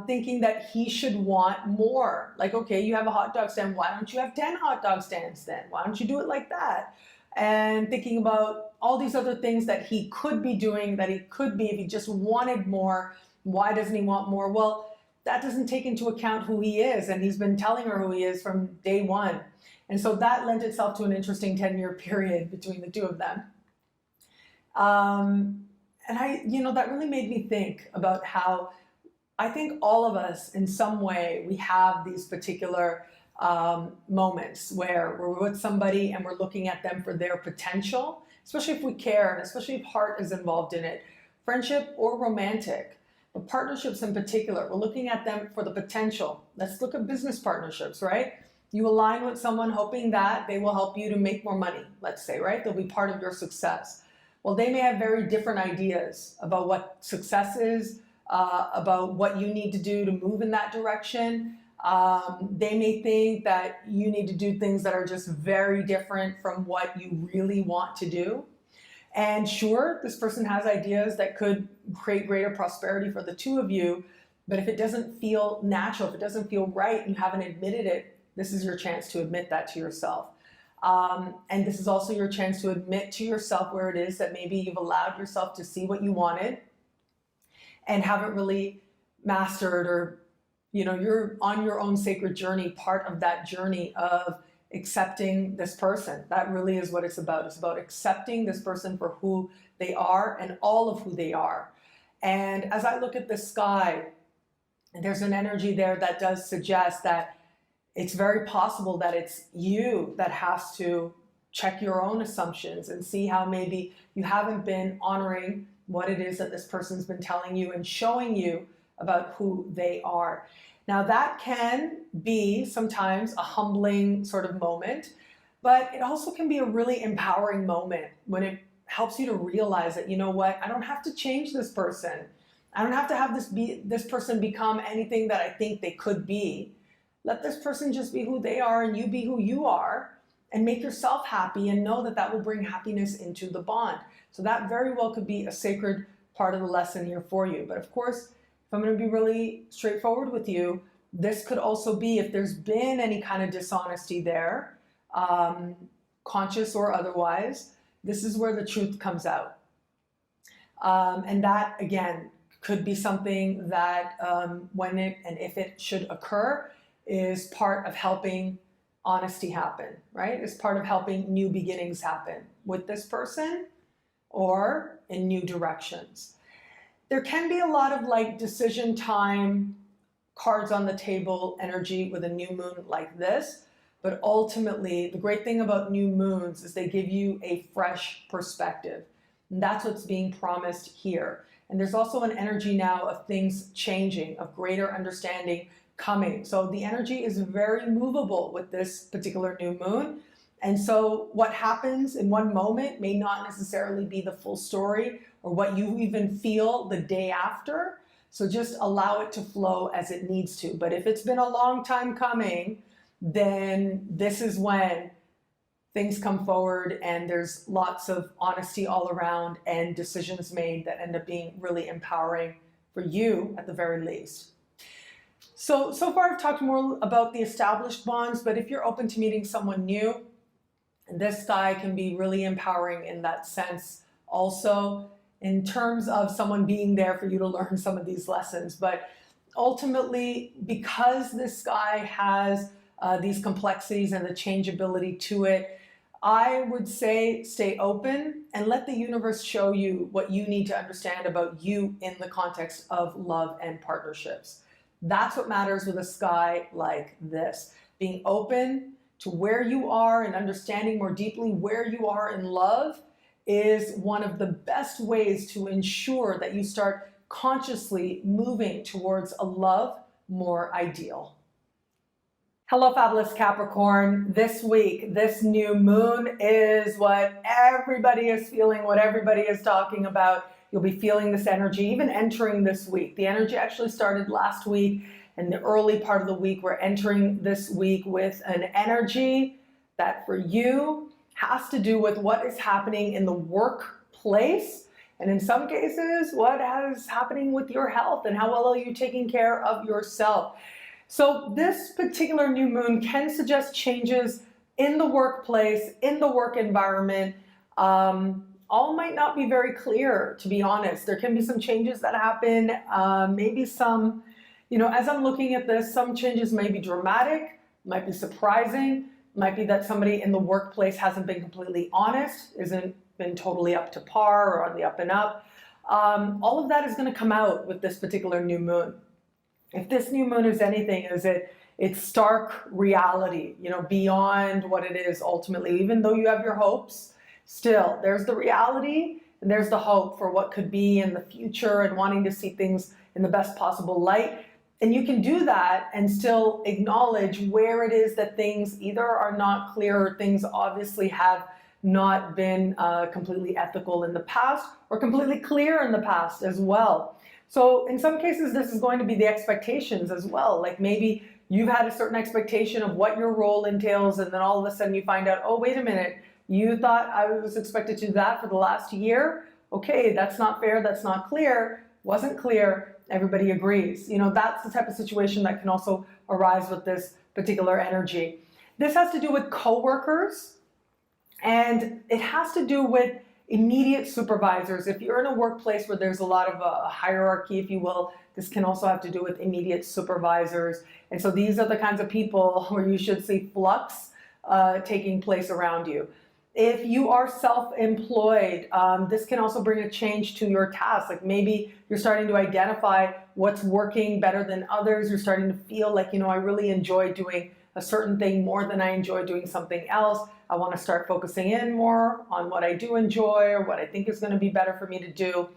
thinking that he should want more. Like, okay, you have a hot dog stand. Why don't you have 10 hot dog stands then? Why don't you do it like that? And thinking about all these other things that he could be doing, that he could be if he just wanted more. Why doesn't he want more? Well, that doesn't take into account who he is. And he's been telling her who he is from day one. And so that lent itself to an interesting 10-year period between the two of them. And that really made me think about how I think all of us in some way, we have these particular moments where we're with somebody and we're looking at them for their potential, especially if we care, and especially if heart is involved in it, friendship or romantic. But partnerships in particular, we're looking at them for the potential. Let's look at business partnerships, right? You align with someone hoping that they will help you to make more money, let's say, right? They'll be part of your success. Well, they may have very different ideas about what success is, about what you need to do to move in that direction. They may think that you need to do things that are just very different from what you really want to do. And sure, this person has ideas that could create greater prosperity for the two of you, but if it doesn't feel natural, if it doesn't feel right, and you haven't admitted it, this is your chance to admit that to yourself. And this is also your chance to admit to yourself where it is that maybe you've allowed yourself to see what you wanted and haven't really mastered, or, you know, you're on your own sacred journey, part of that journey of accepting this person. That really is what it's about. It's about accepting this person for who they are and all of who they are. And as I look at the sky, there's an energy there that does suggest that it's very possible that it's you that has to check your own assumptions and see how maybe you haven't been honoring what it is that this person's been telling you and showing you about who they are. Now that can be sometimes a humbling sort of moment, but it also can be a really empowering moment when it helps you to realize that, you know what, I don't have to change this person. I don't have to have this person become anything that I think they could be. Let this person just be who they are and you be who you are, and make yourself happy and know that that will bring happiness into the bond. So that very well could be a sacred part of the lesson here for you. But of course, if I'm going to be really straightforward with you, this could also be if there's been any kind of dishonesty there, conscious or otherwise, this is where the truth comes out. And that, again, could be something that when it and if it should occur, is part of helping honesty happen, right? Is part of helping new beginnings happen with this person or in new directions. There can be a lot of like decision time, cards on the table energy with a new moon like this, but ultimately the great thing about new moons is they give you a fresh perspective. And that's what's being promised here. And there's also an energy now of things changing, of greater understanding coming. So the energy is very movable with this particular new moon. And so what happens in one moment may not necessarily be the full story or what you even feel the day after. So just allow it to flow as it needs to. But if it's been a long time coming, then this is when things come forward and there's lots of honesty all around and decisions made that end up being really empowering for you at the very least. So far I've talked more about the established bonds, but if you're open to meeting someone new, this guy can be really empowering in that sense also, in terms of someone being there for you to learn some of these lessons. But ultimately, because this guy has these complexities and the changeability to it, I would say stay open and let the universe show you what you need to understand about you in the context of love and partnerships. That's what matters with a sky like this. Being open to where you are and understanding more deeply where you are in love is one of the best ways to ensure that you start consciously moving towards a love more ideal. Hello, fabulous Capricorn. This week, this new moon is what everybody is feeling, what everybody is talking about. You'll be feeling this energy, even entering this week. The energy actually started last week, and the early part of the week, we're entering this week with an energy that for you has to do with what is happening in the workplace, and in some cases, what is happening with your health and how well are you taking care of yourself. So this particular new moon can suggest changes in the workplace, in the work environment. All might not be very clear, to be honest. There can be some changes that happen, maybe some, as I'm looking at this, some changes may be dramatic, might be surprising, might be that somebody in the workplace hasn't been completely honest, isn't been totally up to par or on the up and up. All of that is going to come out with this particular new moon. If this new moon is anything, it's stark reality, beyond what it is ultimately. Even though you have your hopes, still there's the reality and there's the hope for what could be in the future and wanting to see things in the best possible light. And you can do that and still acknowledge where it is that things either are not clear or things obviously have not been completely ethical in the past or completely clear in the past as well. So in some cases, this is going to be the expectations as well. Like maybe you've had a certain expectation of what your role entails, and then all of a sudden you find out, oh, wait a minute, you thought I was expected to do that for the last year? Okay, that's not fair, that's not clear, wasn't clear, everybody agrees. That's the type of situation that can also arise with this particular energy. This has to do with coworkers, and it has to do with immediate supervisors. If you're in a workplace where there's a lot of a hierarchy, if you will, this can also have to do with immediate supervisors. And so these are the kinds of people where you should see flux taking place around you. If you are self-employed, this can also bring a change to your tasks. Like maybe you're starting to identify what's working better than others. You're starting to feel like, I really enjoy doing a certain thing more than I enjoy doing something else. I want to start focusing in more on what I do enjoy or what I think is going to be better for me to do.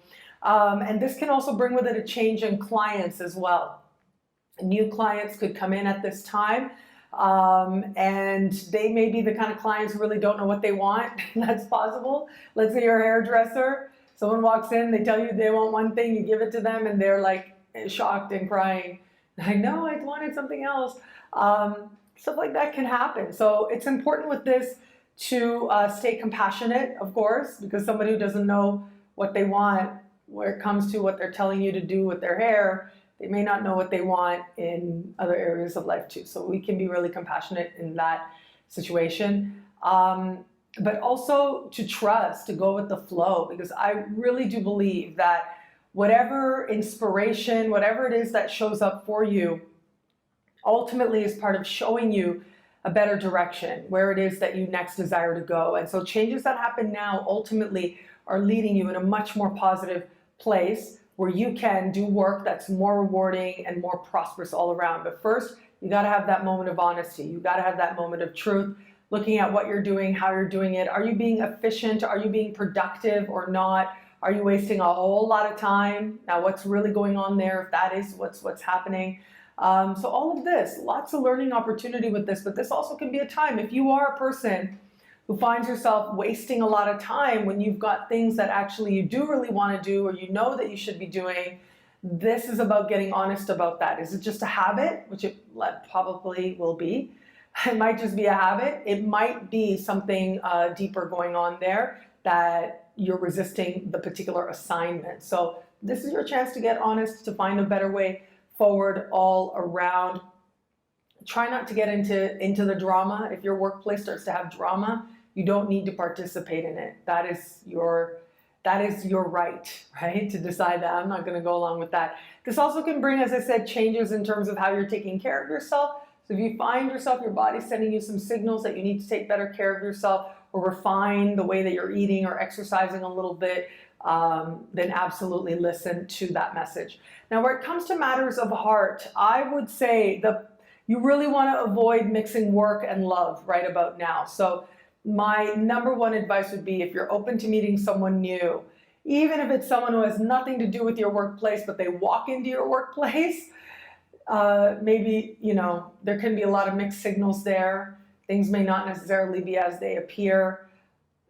And this can also bring with it a change in clients as well. New clients could come in at this time, and they may be the kind of clients who really don't know what they want. That's possible. Let's say you're a hairdresser. Someone walks in, they tell you they want one thing, you give it to them, and they're like shocked and crying. I know, I wanted something else. Stuff like that can happen. So it's important with this to stay compassionate, of course, because somebody who doesn't know what they want, where it comes to what they're telling you to do with their hair, they may not know what they want in other areas of life too. So we can be really compassionate in that situation. But also to trust, to go with the flow, because I really do believe that whatever inspiration, whatever it is that shows up for you, ultimately is part of showing you a better direction, where it is that you next desire to go. And so changes that happen now ultimately are leading you in a much more positive place where you can do work that's more rewarding and more prosperous all around. But first, you got to have that moment of honesty. You got to have that moment of truth. looking at what you're doing, how you're doing it. Are you being efficient? Are you being productive or not? Are you wasting a whole lot of time? Now, what's really going on there, if that is what's happening? So all of this, lots of learning opportunity with this, but this also can be a time, if you are a person who finds yourself wasting a lot of time when you've got things that actually you do really want to do or you know that you should be doing, this is about getting honest about that. Is it just a habit, which it probably will be? It might just be a habit. It might be something deeper going on there that you're resisting the particular assignment. So this is your chance to get honest, to find a better way forward all around. Try not to get into the drama. If your workplace starts to have drama, you don't need to participate in it. That is your right, right? To decide that I'm not going to go along with that. This also can bring, as I said, changes in terms of how you're taking care of yourself. So if you find yourself, your body's sending you some signals that you need to take better care of yourself or refine the way that you're eating or exercising a little bit, then absolutely listen to that message. Now, where it comes to matters of heart, I would say you really want to avoid mixing work and love right about now. So my number one advice would be, if you're open to meeting someone new, even if it's someone who has nothing to do with your workplace, but they walk into your workplace, maybe, there can be a lot of mixed signals there. Things may not necessarily be as they appear.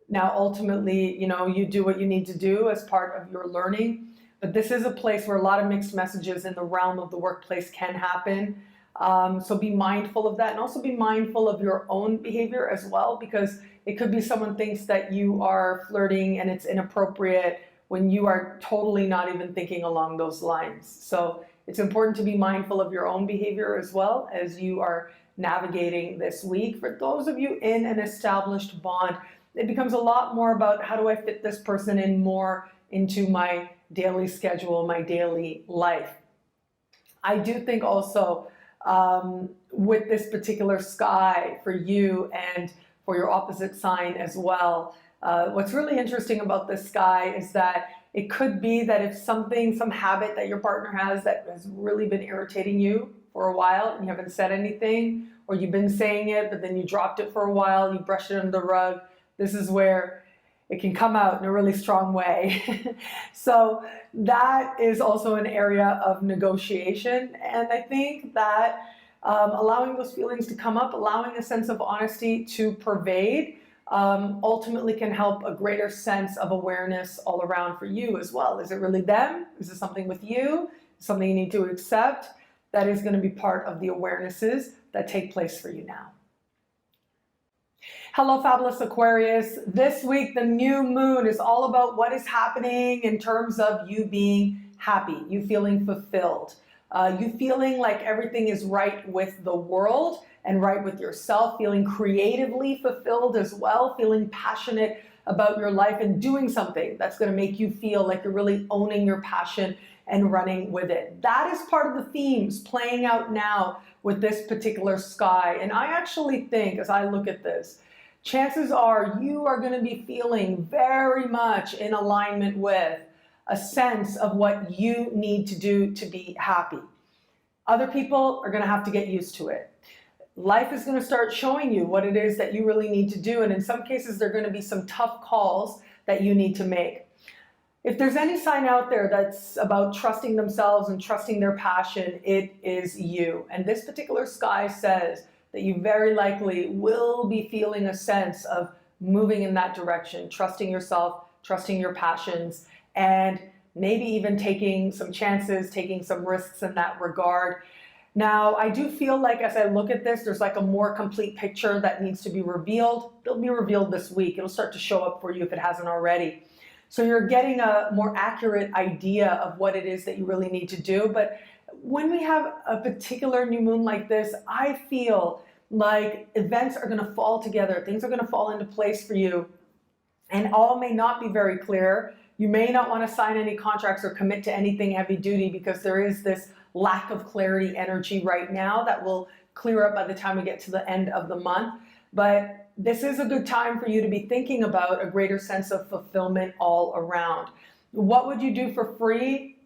Now, ultimately, you do what you need to do as part of your learning, but this is a place where a lot of mixed messages in the realm of the workplace can happen. So be mindful of that, and also be mindful of your own behavior as well, because it could be someone thinks that you are flirting and it's inappropriate when you are totally not even thinking along those lines. So it's important to be mindful of your own behavior as well as you are navigating this week. For those of you in an established bond, it becomes a lot more about, how do I fit this person in more into my daily schedule, my daily life. I do think also, with this particular sky for you and for your opposite sign as well, what's really interesting about this sky is that it could be that if some habit that your partner has that has really been irritating you for a while and you haven't said anything, or you've been saying it but then you dropped it for a while, you brushed it under the rug, this is where it can come out in a really strong way. So that is also an area of negotiation. And I think that allowing those feelings to come up, allowing a sense of honesty to pervade, ultimately can help a greater sense of awareness all around for you as well. Is it really them? Is it something with you? Something you need to accept? That is going to be part of the awarenesses that take place for you now. Hello, fabulous Aquarius. This week, the new moon is all about what is happening in terms of you being happy, you feeling fulfilled, you feeling like everything is right with the world and right with yourself, feeling creatively fulfilled as well, feeling passionate about your life and doing something that's going to make you feel like you're really owning your passion and running with it. That is part of the themes playing out now with this particular sky. And I actually think, as I look at this, chances are you are going to be feeling very much in alignment with a sense of what you need to do to be happy. Other people are going to have to get used to it. Life is going to start showing you what it is that you really need to do. And in some cases, there are going to be some tough calls that you need to make. If there's any sign out there that's about trusting themselves and trusting their passion, it is you. And this particular sky says that you very likely will be feeling a sense of moving in that direction, trusting yourself, trusting your passions, and maybe even taking some chances, taking some risks in that regard. Now, I do feel like as I look at this, there's like a more complete picture that needs to be revealed. It'll be revealed this week. It'll start to show up for you if it hasn't already. So you're getting a more accurate idea of what it is that you really need to do. But when we have a particular new moon like this, I feel like events are going to fall together. Things are going to fall into place for you. And all may not be very clear. You may not want to sign any contracts or commit to anything heavy duty because there is this lack of clarity energy right now that will clear up by the time we get to the end of the month. But this is a good time for you to be thinking about a greater sense of fulfillment all around. What would you do for free?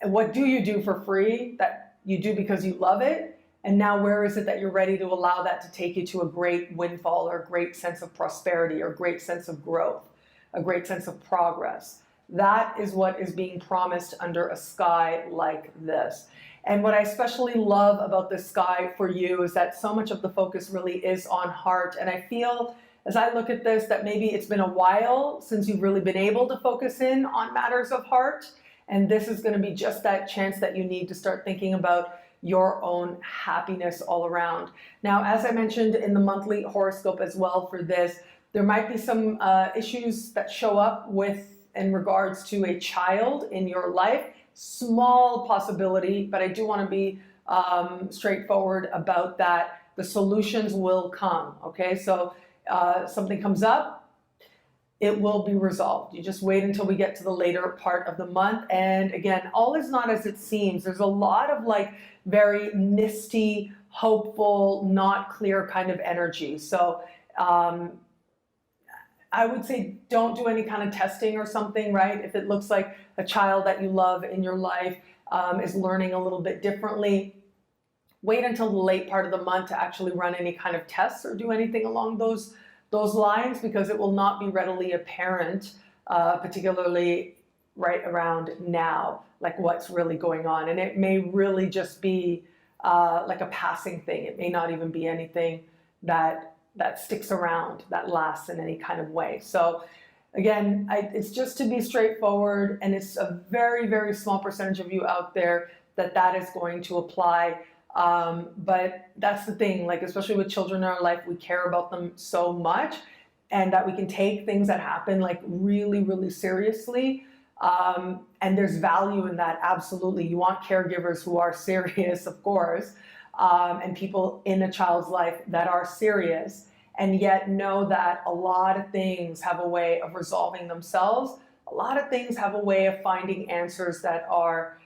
What do you do for free that you do because you love it? And now where is it that you're ready to allow that to take you to a great windfall or a great sense of prosperity or a great sense of growth, a great sense of progress? That is what is being promised under a sky like this. And what I especially love about this sky for you is that so much of the focus really is on heart. And I feel, as I look at this, that maybe it's been a while since you've really been able to focus in on matters of heart. And this is going to be just that chance that you need to start thinking about your own happiness all around. Now, as I mentioned in the monthly horoscope as well for this, there might be some issues that show up in regards to a child in your life. Small possibility, but I do want to be straightforward about that. The solutions will come, okay? So something comes up, it will be resolved. You just wait until we get to the later part of the month. And again, all is not as it seems. There's a lot of like very misty, hopeful, not clear kind of energy. So I would say don't do any kind of testing or something, right? If it looks like a child that you love in your life is learning a little bit differently, wait until the late part of the month to actually run any kind of tests or do anything along those lines, because it will not be readily apparent, particularly right around now, like what's really going on. And it may really just be like a passing thing. It may not even be anything that sticks around, that lasts in any kind of way. So again, it's just to be straightforward, and it's a very, very small percentage of you out there that is going to apply. But that's the thing, like, especially with children in our life, we care about them so much, and that we can take things that happen like really, really seriously. And there's value in that. Absolutely. You want caregivers who are serious, of course, and people in a child's life that are serious, and yet know that a lot of things have a way of resolving themselves. A lot of things have a way of finding answers that are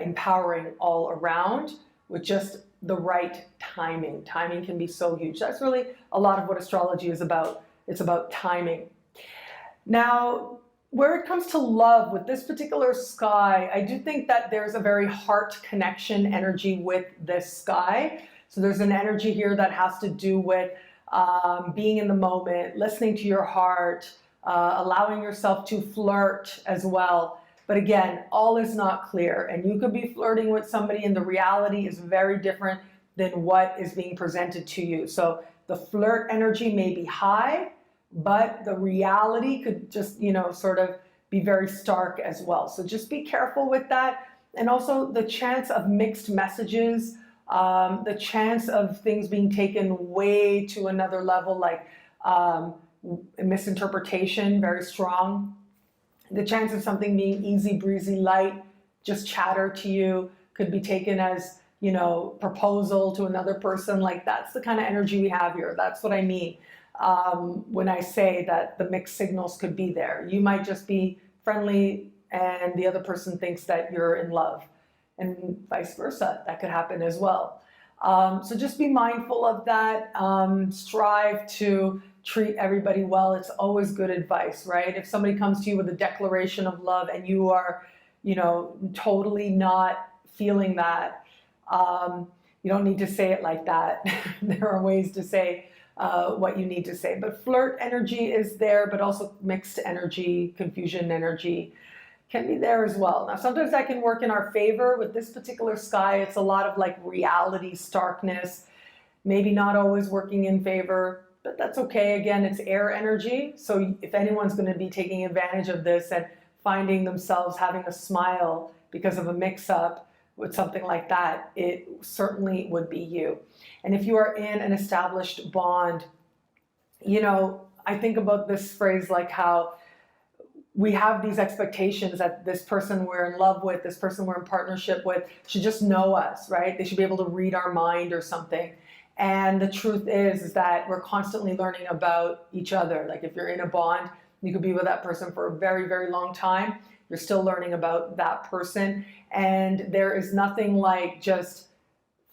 empowering all around, with just the right timing. Timing can be so huge. That's really a lot of what astrology is about. It's about timing. Now, where it comes to love with this particular sky, I do think that there's a very heart connection energy with this sky. So there's an energy here that has to do with being in the moment, listening to your heart, allowing yourself to flirt as well. But again, all is not clear, and you could be flirting with somebody and the reality is very different than what is being presented to you. So the flirt energy may be high, but the reality could just, sort of be very stark as well. So just be careful with that. And also the chance of mixed messages, the chance of things being taken way to another level, like misinterpretation, very strong. The chance of something being easy breezy, light, just chatter to you, could be taken as, proposal to another person. Like, that's the kind of energy we have here. That's what I mean when I say that the mixed signals could be there. You might just be friendly and the other person thinks that you're in love, and vice versa. That could happen as well. So just be mindful of that. Strive to treat everybody well. It's always good advice, right? If somebody comes to you with a declaration of love and you are, totally not feeling that, you don't need to say it like that. There are ways to say what you need to say. But flirt energy is there, but also mixed energy, confusion energy can be there as well. Now, sometimes that can work in our favor. With this particular sky, it's a lot of like reality starkness, maybe not always working in favor. But that's okay. Again, it's air energy. So if anyone's going to be taking advantage of this and finding themselves having a smile because of a mix-up with something like that, it certainly would be you. And if you are in an established bond, I think about this phrase, like how we have these expectations that this person we're in love with, this person we're in partnership with, should just know us, right? They should be able to read our mind or something. And the truth is that we're constantly learning about each other. Like, if you're in a bond, you could be with that person for a very, very long time. You're still learning about that person. And there is nothing like just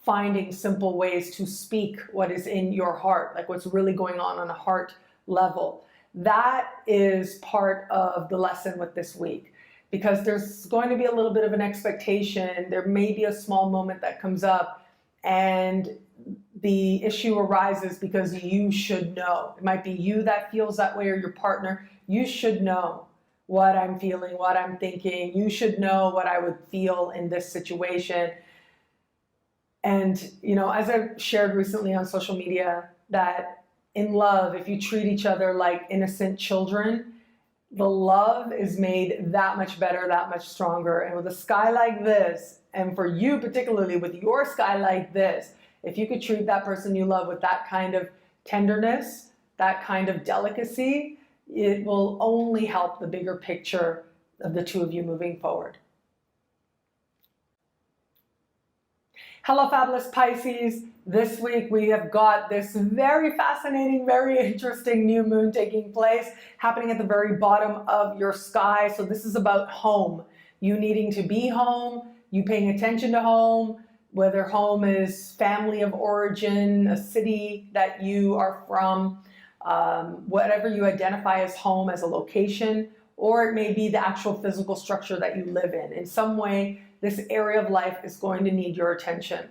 finding simple ways to speak what is in your heart, like what's really going on a heart level. That is part of the lesson with this week, because there's going to be a little bit of an expectation. There may be a small moment that comes up, and the issue arises because you should know. It might be you that feels that way or your partner. You should know what I'm feeling, what I'm thinking. You should know what I would feel in this situation. And, you know, as I've shared recently on social media, that in love, if you treat each other like innocent children, the love is made that much better, that much stronger. And with a sky like this, and for you particularly with your sky like this, if you could treat that person you love with that kind of tenderness, that kind of delicacy, it will only help the bigger picture of the two of you moving forward. Hello, fabulous Pisces. This week we have got this very fascinating, very interesting new moon taking place, happening at the very bottom of your sky. So this is about home. You needing to be home, you paying attention to home, whether home is family of origin, a city that you are from, whatever you identify as home as a location, or it may be the actual physical structure that you live in. In some way, this area of life is going to need your attention.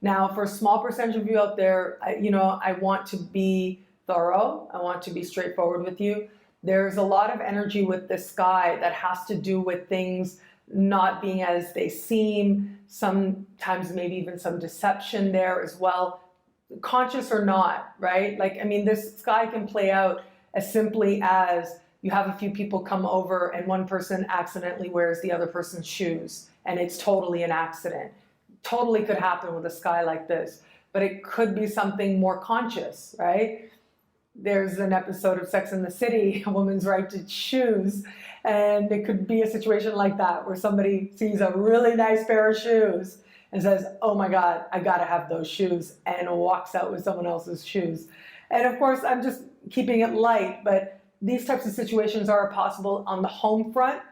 Now, for a small percentage of you out there, I want to be thorough. I want to be straightforward with you. There's a lot of energy with this sky that has to do with things not being as they seem, sometimes maybe even some deception there as well, conscious or not, right? Like, I mean, this sky can play out as simply as you have a few people come over and one person accidentally wears the other person's shoes, and it's totally an accident. Totally could happen with a sky like this, but it could be something more conscious, right? There's an episode of Sex and the City, A Woman's Right to Shoes, and it could be a situation like that where somebody sees a really nice pair of shoes and says, oh my God, I gotta have those shoes, and walks out with someone else's shoes. And of course, I'm just keeping it light, but these types of situations are possible on the home front.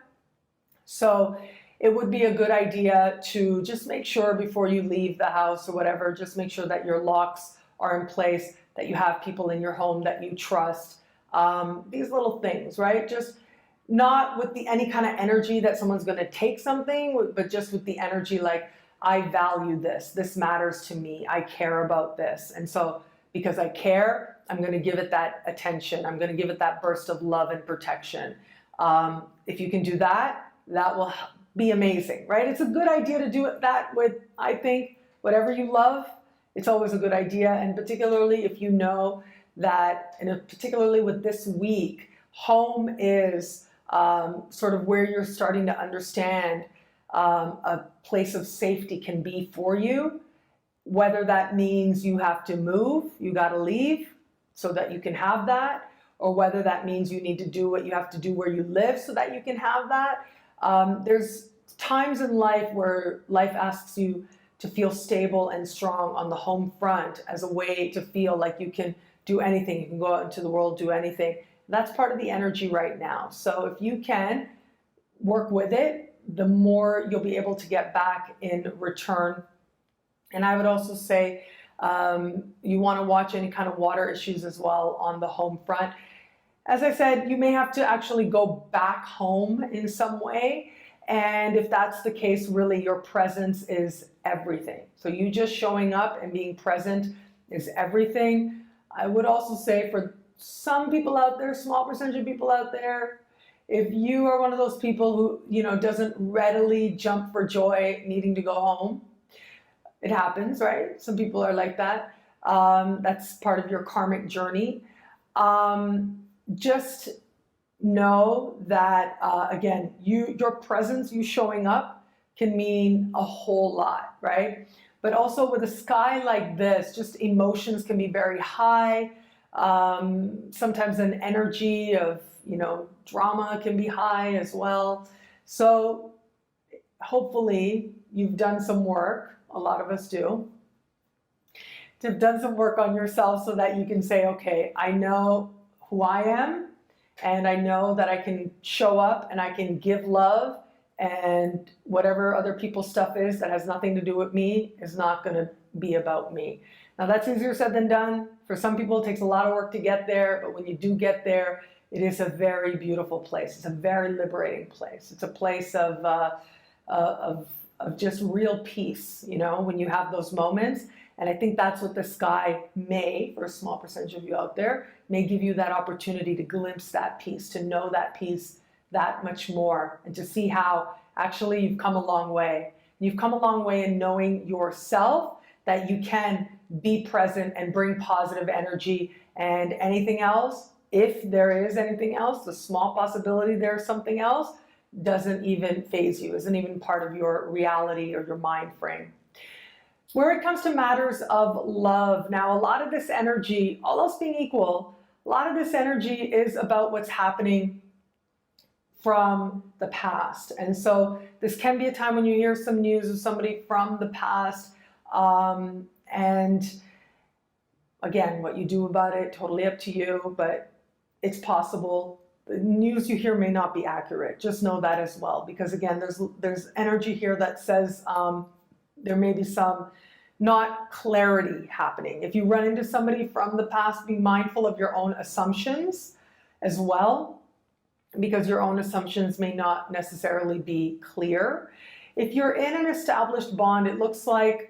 So it would be a good idea to just make sure before you leave the house or whatever, just make sure that your locks are in place, that you have people in your home that you trust. These little things, right? Just not with any kind of energy that someone's going to take something, but just with the energy like, I value this. This matters to me. I care about this. And so because I care, I'm going to give it that attention. I'm going to give it that burst of love and protection. If you can do that, that will be amazing, right? It's a good idea to do that with, I think, whatever you love. It's always a good idea. And particularly if you know that, and particularly with this week, home is sort of where you're starting to understand a place of safety can be for you, whether that means you have to move, you got to leave so that you can have that, or whether that means you need to do what you have to do where you live so that you can have that. There's times in life where life asks you to feel stable and strong on the home front as a way to feel like you can do anything. You can go out into the world, do anything. That's part of the energy right now. So if you can work with it, the more you'll be able to get back in return. And I would also say you want to watch any kind of water issues as well on the home front. As I said, you may have to actually go back home in some way. And if that's the case, really your presence is everything. So you just showing up and being present is everything. I would also say for some people out there, small percentage of people out there, if you are one of those people who, doesn't readily jump for joy needing to go home, it happens, right? Some people are like that. That's part of your karmic journey. Just know that, again, your presence, you showing up can mean a whole lot, right? But also with a sky like this, just emotions can be very high. Sometimes an energy of, drama can be high as well. So hopefully you've done some work. A lot of us do. You've done some work on yourself so that you can say, okay, I know who I am, and I know that I can show up and I can give love, and whatever other people's stuff is that has nothing to do with me is not going to be about me. Now that's easier said than done. For some people, it takes a lot of work to get there, but when you do get there, it is a very beautiful place. It's a very liberating place. It's a place of just real peace, you know, when you have those moments. And I think that's what the sky may, for a small percentage of you out there, may give you that opportunity to glimpse that peace, to know that peace that much more, and to see how actually you've come a long way. You've come a long way in knowing yourself, that you can be present and bring positive energy, and anything else, if there is anything else, the small possibility there's something else, doesn't even faze you, isn't even part of your reality or your mind frame. Where it comes to matters of love, now a lot of this energy, all else being equal, a lot of this energy is about what's happening from the past. And so this can be a time when you hear some news of somebody from the past. And again, what you do about it, totally up to you, but it's possible. The news you hear may not be accurate. Just know that as well, because again, there's energy here that says there may be some not clarity happening. If you run into somebody from the past, be mindful of your own assumptions as well, because your own assumptions may not necessarily be clear. If you're in an established bond, it looks like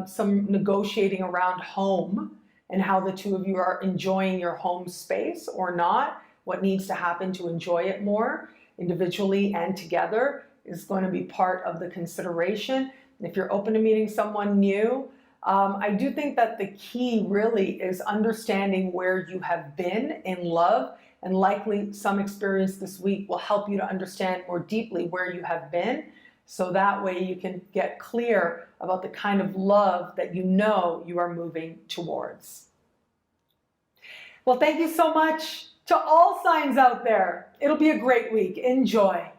some negotiating around home and how the two of you are enjoying your home space or not. What needs to happen to enjoy it more individually and together is going to be part of the consideration. If you're open to meeting someone new, I do think that the key really is understanding where you have been in love, and likely some experience this week will help you to understand more deeply where you have been, so that way you can get clear about the kind of love that you know you are moving towards. Well, thank you so much to all signs out there. It'll be a great week. Enjoy.